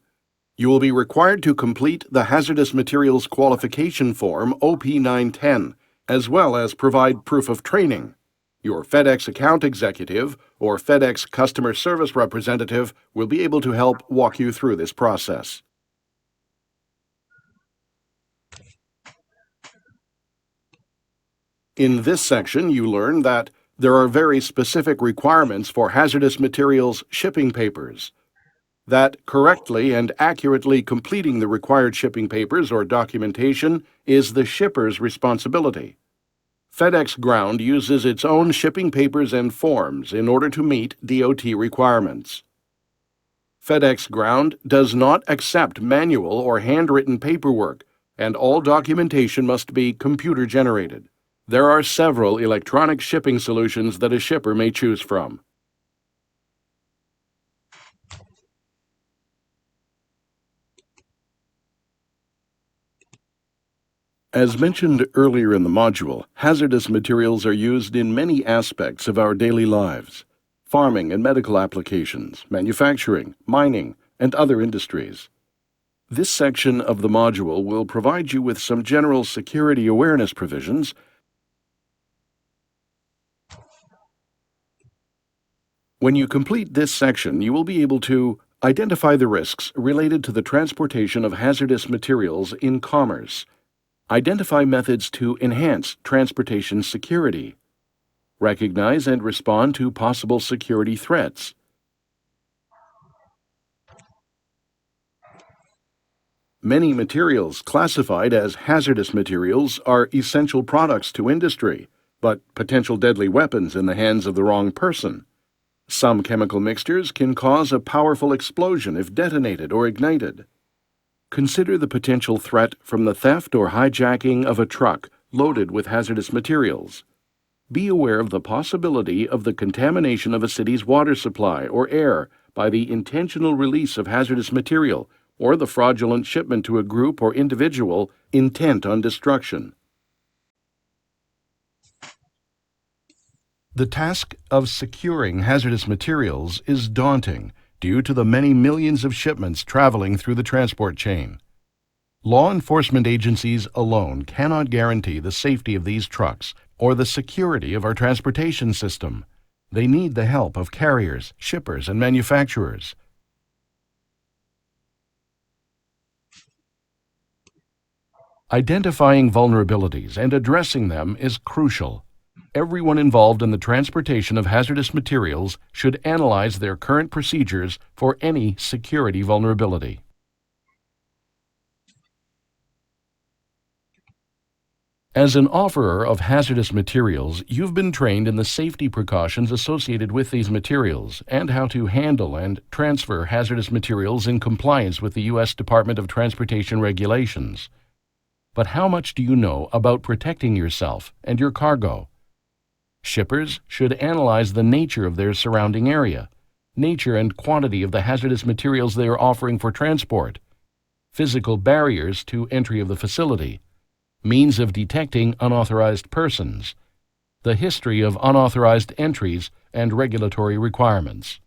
You will be required to complete the Hazardous Materials Qualification Form OP910, as well as provide proof of training. Your FedEx account executive or FedEx customer service representative will be able to help walk you through this process. In this section, you learn that there are very specific requirements for hazardous materials shipping papers, that correctly and accurately completing the required shipping papers or documentation is the shipper's responsibility. FedEx Ground uses its own shipping papers and forms in order to meet DOT requirements. FedEx Ground does not accept manual or handwritten paperwork, and all documentation must be computer-generated. There are several electronic shipping solutions that a shipper may choose from. As mentioned earlier in the module, hazardous materials are used in many aspects of our daily lives: farming and medical applications, manufacturing, mining, and other industries. This section of the module will provide you with some general security awareness provisions. When you complete this section, you will be able to identify the risks related to the transportation of hazardous materials in commerce, identify methods to enhance transportation security, recognize and respond to possible security threats, many materials classified as hazardous materials are essential products to industry, but potential deadly weapons in the hands of the wrong person. Some chemical mixtures can cause a powerful explosion if detonated or ignited. Consider the potential threat from the theft or hijacking of a truck loaded with hazardous materials. Be aware of the possibility of the contamination of a city's water supply or air by the intentional release of hazardous material or the fraudulent shipment to a group or individual intent on destruction. The task of securing hazardous materials is daunting due to the many millions of shipments traveling through the transport chain. Law enforcement agencies alone cannot guarantee the safety of these trucks or the security of our transportation system. They need the help of carriers, shippers, and manufacturers. Identifying vulnerabilities and addressing them is crucial. Everyone involved in the transportation of hazardous materials should analyze their current procedures for any security vulnerability. As an offerer of hazardous materials, you've been trained in the safety precautions associated with these materials and how to handle and transfer hazardous materials in compliance with the U.S. Department of Transportation regulations. But how much do you know about protecting yourself and your cargo? Shippers should analyze the nature of their surrounding area, nature and quantity of the hazardous materials they are offering for transport, physical barriers to entry of the facility, means of detecting unauthorized persons, the history of unauthorized entries, and regulatory requirements.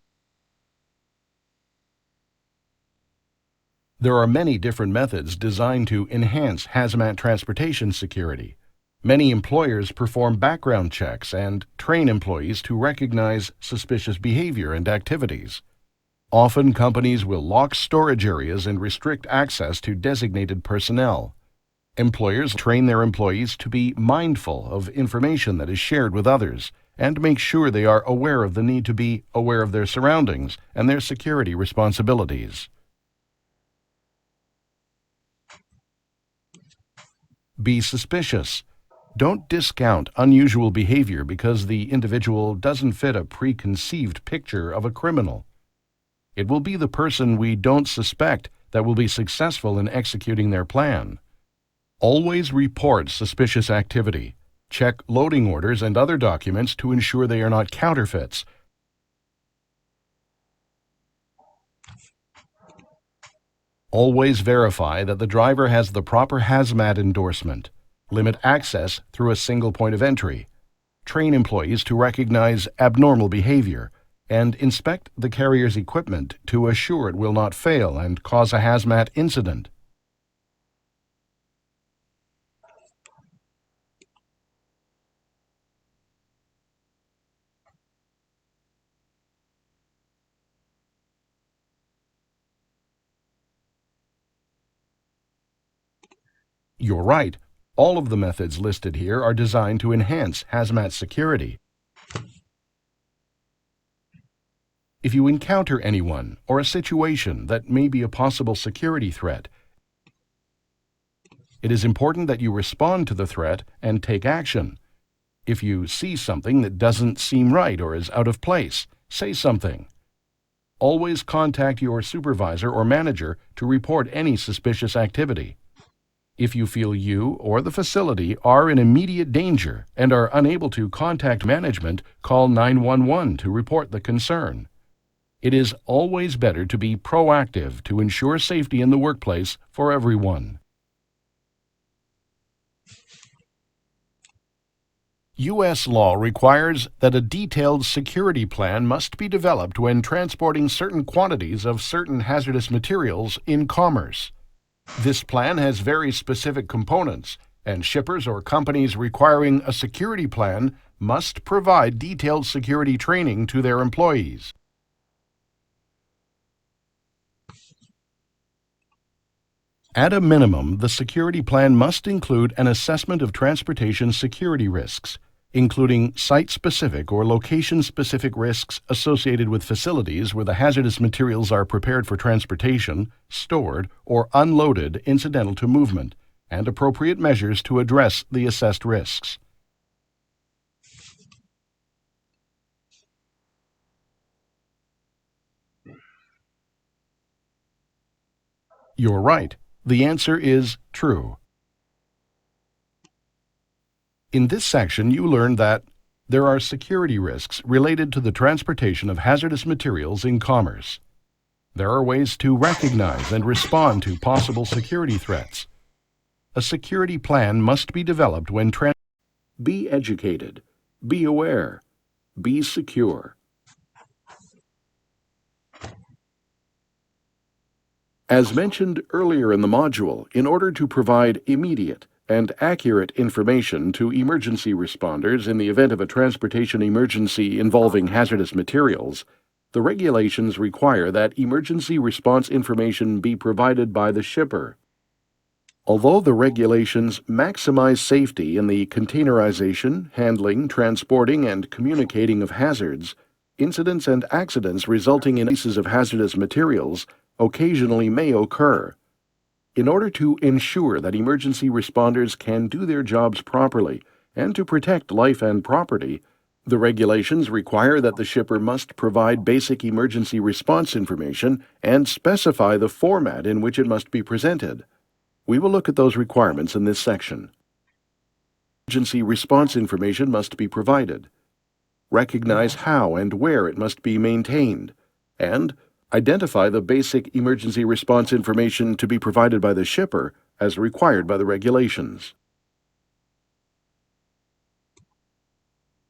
There are many different methods designed to enhance hazmat transportation security. Many employers perform background checks and train employees to recognize suspicious behavior and activities. Often, companies will lock storage areas and restrict access to designated personnel. Employers train their employees to be mindful of information that is shared with others and make sure they are aware of the need to be aware of their surroundings and their security responsibilities. Be suspicious. Don't discount unusual behavior because the individual doesn't fit a preconceived picture of a criminal. It will be the person we don't suspect that will be successful in executing their plan. Always report suspicious activity. Check loading orders and other documents to ensure they are not counterfeits. Always verify that the driver has the proper hazmat endorsement. Limit access through a single point of entry. Train employees to recognize abnormal behavior and inspect the carrier's equipment to assure it will not fail and cause a hazmat incident. You're right. All of the methods listed here are designed to enhance hazmat security. If you encounter anyone or a situation that may be a possible security threat, it is important that you respond to the threat and take action. If you see something that doesn't seem right or is out of place, say something. Always contact your supervisor or manager to report any suspicious activity. If you feel you or the facility are in immediate danger and are unable to contact management, call 911 to report the concern. It is always better to be proactive to ensure safety in the workplace for everyone. U.S. law requires that a detailed security plan must be developed when transporting certain quantities of certain hazardous materials in commerce. This plan has very specific components, and shippers or companies requiring a security plan must provide detailed security training to their employees. At a minimum, the security plan must include an assessment of transportation security risks, including site-specific or location-specific risks associated with facilities where the hazardous materials are prepared for transportation, stored, or unloaded incidental to movement, and appropriate measures to address the assessed risks. You're right. The answer is true. In this section, you learned that there are security risks related to the transportation of hazardous materials in commerce. There are ways to recognize and respond to possible security threats. A security plan must be developed when Be educated, be aware, be secure. As mentioned earlier in the module, in order to provide immediate and accurate information to emergency responders in the event of a transportation emergency involving hazardous materials, the regulations require that emergency response information be provided by the shipper. Although the regulations maximize safety in the containerization, handling, transporting, and communicating of hazards, incidents and accidents resulting in releases of hazardous materials occasionally may occur. In order to ensure that emergency responders can do their jobs properly and to protect life and property, the regulations require that the shipper must provide basic emergency response information and specify the format in which it must be presented. We will look at those requirements in this section. Emergency response information must be provided. Recognize how and where it must be maintained, and identify the basic emergency response information to be provided by the shipper as required by the regulations.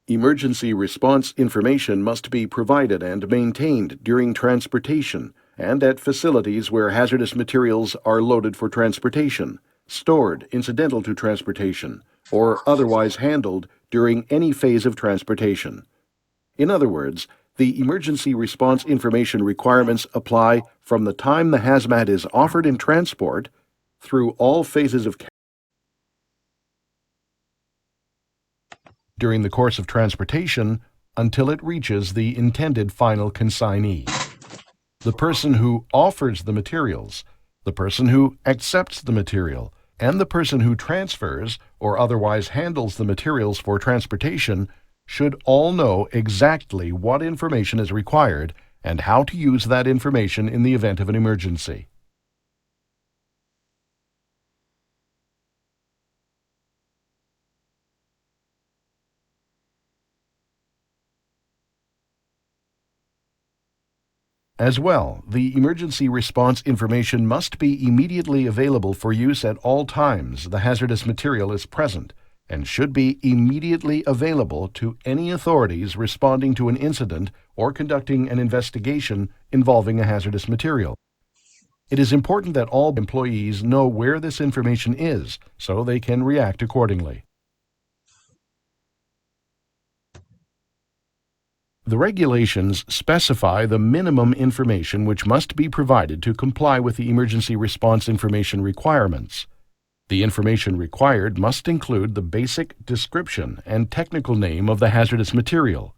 Emergency response information must be provided and maintained during transportation and at facilities where hazardous materials are loaded for transportation, stored incidental to transportation, or otherwise handled during any phase of transportation. In other words, the emergency response information requirements apply from the time the hazmat is offered in transport through all phases of during the course of transportation until it reaches the intended final consignee. The person who offers the materials, the person who accepts the material, and the person who transfers or otherwise handles the materials for transportation should all know exactly what information is required and how to use that information in the event of an emergency. As well, the emergency response information must be immediately available for use at all times the hazardous material is present, and should be immediately available to any authorities responding to an incident or conducting an investigation involving a hazardous material. It is important that all employees know where this information is so they can react accordingly. The regulations specify the minimum information which must be provided to comply with the emergency response information requirements. The information required must include the basic description and technical name of the hazardous material,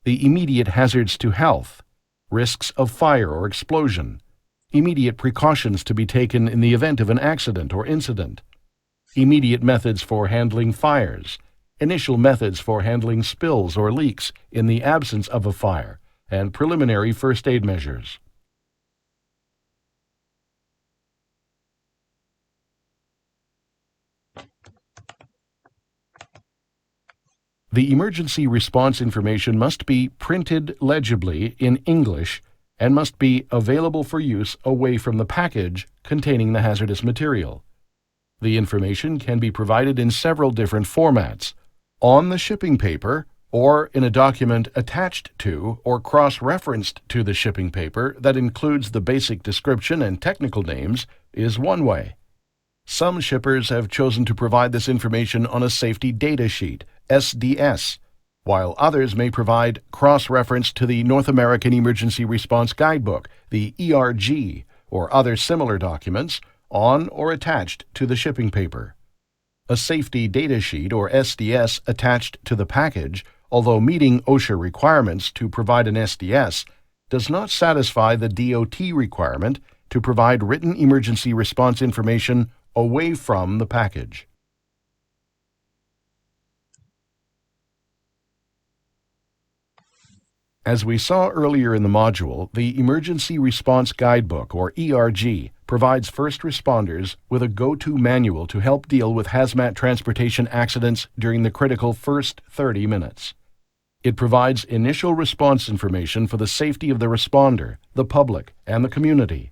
the immediate hazards to health, risks of fire or explosion, immediate precautions to be taken in the event of an accident or incident, immediate methods for handling fires, initial methods for handling spills or leaks in the absence of a fire, and preliminary first aid measures. The emergency response information must be printed legibly in English and must be available for use away from the package containing the hazardous material. The information can be provided in several different formats: on the shipping paper, or in a document attached to or cross-referenced to the shipping paper that includes the basic description and technical names, is one way. Some shippers have chosen to provide this information on a safety data sheet, SDS, while others may provide cross-reference to the North American Emergency Response Guidebook, the ERG, or other similar documents on or attached to the shipping paper. A safety data sheet, or SDS, attached to the package, although meeting OSHA requirements to provide an SDS, does not satisfy the DOT requirement to provide written emergency response information away from the package. As we saw earlier in the module, the Emergency Response Guidebook, or ERG, provides first responders with a go-to manual to help deal with hazmat transportation accidents during the critical first 30 minutes. It provides initial response information for the safety of the responder, the public, and the community.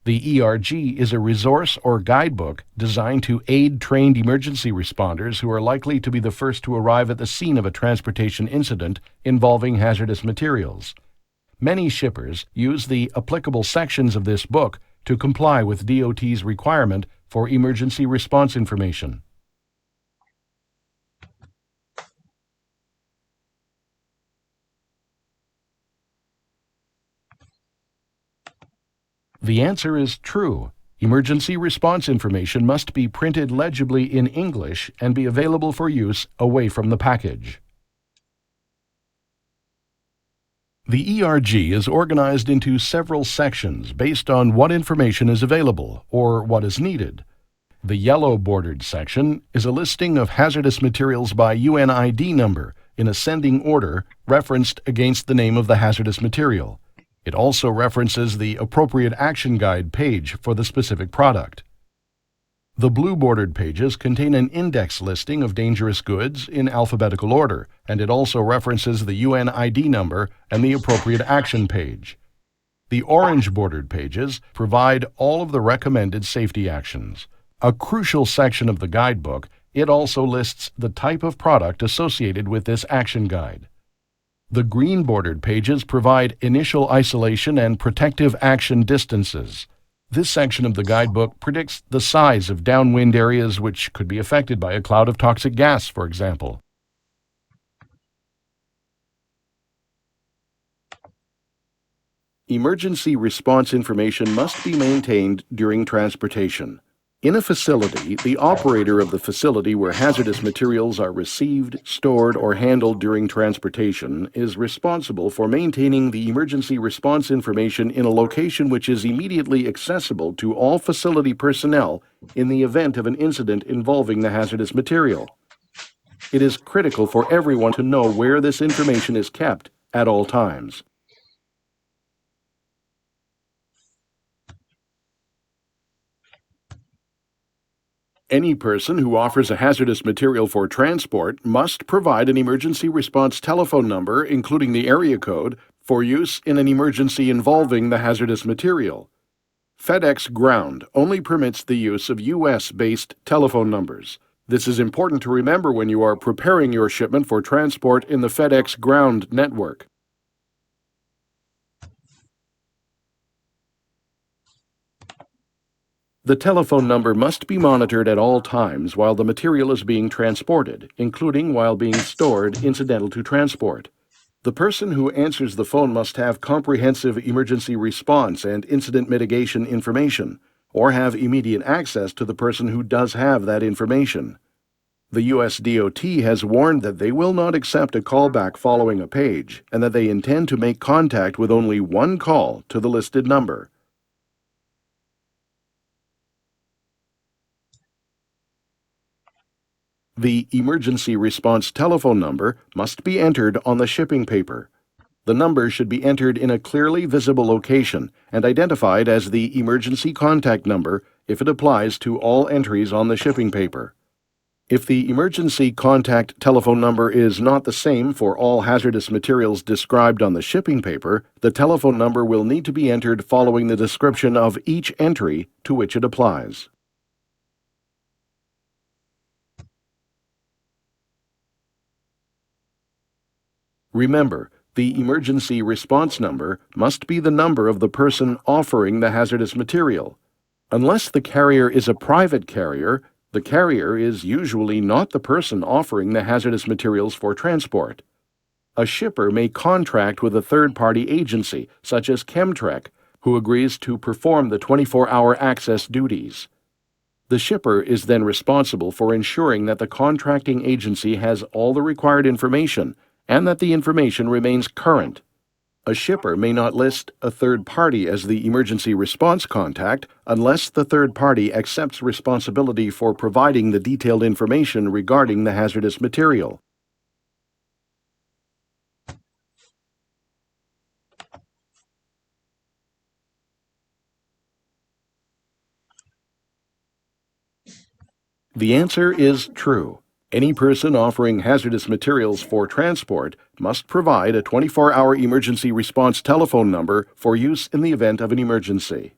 The ERG is a resource or guidebook designed to aid trained emergency responders who are likely to be the first to arrive at the scene of a transportation incident involving hazardous materials. Many shippers use the applicable sections of this book to comply with DOT's requirement for emergency response information. The answer is true. Emergency response information must be printed legibly in English and be available for use away from the package. The ERG is organized into several sections based on what information is available or what is needed. The yellow bordered section is a listing of hazardous materials by UNID number in ascending order referenced against the name of the hazardous material. It also references the appropriate action guide page for the specific product. The blue bordered pages contain an index listing of dangerous goods in alphabetical order, and it also references the UNID number and the appropriate action page. The orange bordered pages provide all of the recommended safety actions. A crucial section of the guidebook, it also lists the type of product associated with this action guide. The green bordered pages provide initial isolation and protective action distances. This section of the guidebook predicts the size of downwind areas which could be affected by a cloud of toxic gas, for example. Emergency response information must be maintained during transportation. In a facility, the operator of the facility where hazardous materials are received, stored, or handled during transportation is responsible for maintaining the emergency response information in a location which is immediately accessible to all facility personnel in the event of an incident involving the hazardous material. It is critical for everyone to know where this information is kept at all times. Any person who offers a hazardous material for transport must provide an emergency response telephone number, including the area code, for use in an emergency involving the hazardous material. Fedex Ground only permits the use of U.S.-based telephone numbers. This is important to remember when you are preparing your shipment for transport in the Fedex Ground network. The telephone number must be monitored at all times while the material is being transported, including while being stored incidental to transport. The person who answers the phone must have comprehensive emergency response and incident mitigation information, or have immediate access to the person who does have that information. The U.S. DOT has warned that they will not accept a callback following a page, and that they intend to make contact with only one call to the listed number. The emergency response telephone number must be entered on the shipping paper. The number should be entered in a clearly visible location and identified as the emergency contact number if it applies to all entries on the shipping paper. If the emergency contact telephone number is not the same for all hazardous materials described on the shipping paper, the telephone number will need to be entered following the description of each entry to which it applies. Remember, the emergency response number must be the number of the person offering the hazardous material. Unless the carrier is a private carrier, the carrier is usually not the person offering the hazardous materials for transport. A shipper may contract with a third-party agency, such as Chemtrek, who agrees to perform the 24-hour access duties. The shipper is then responsible for ensuring that the contracting agency has all the required information and that the information remains current. A shipper may not list a third party as the emergency response contact unless the third party accepts responsibility for providing the detailed information regarding the hazardous material. The answer is true. Any person offering hazardous materials for transport must provide a 24-hour emergency response telephone number for use in the event of an emergency.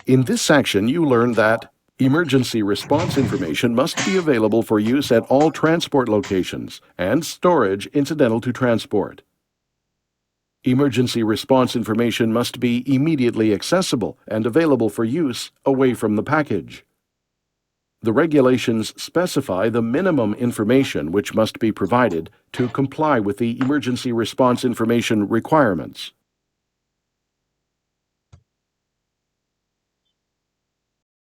In this section, you learn that emergency response information must be available for use at all transport locations and storage incidental to transport. Emergency response information must be immediately accessible and available for use away from the package. The regulations specify the minimum information which must be provided to comply with the emergency response information requirements.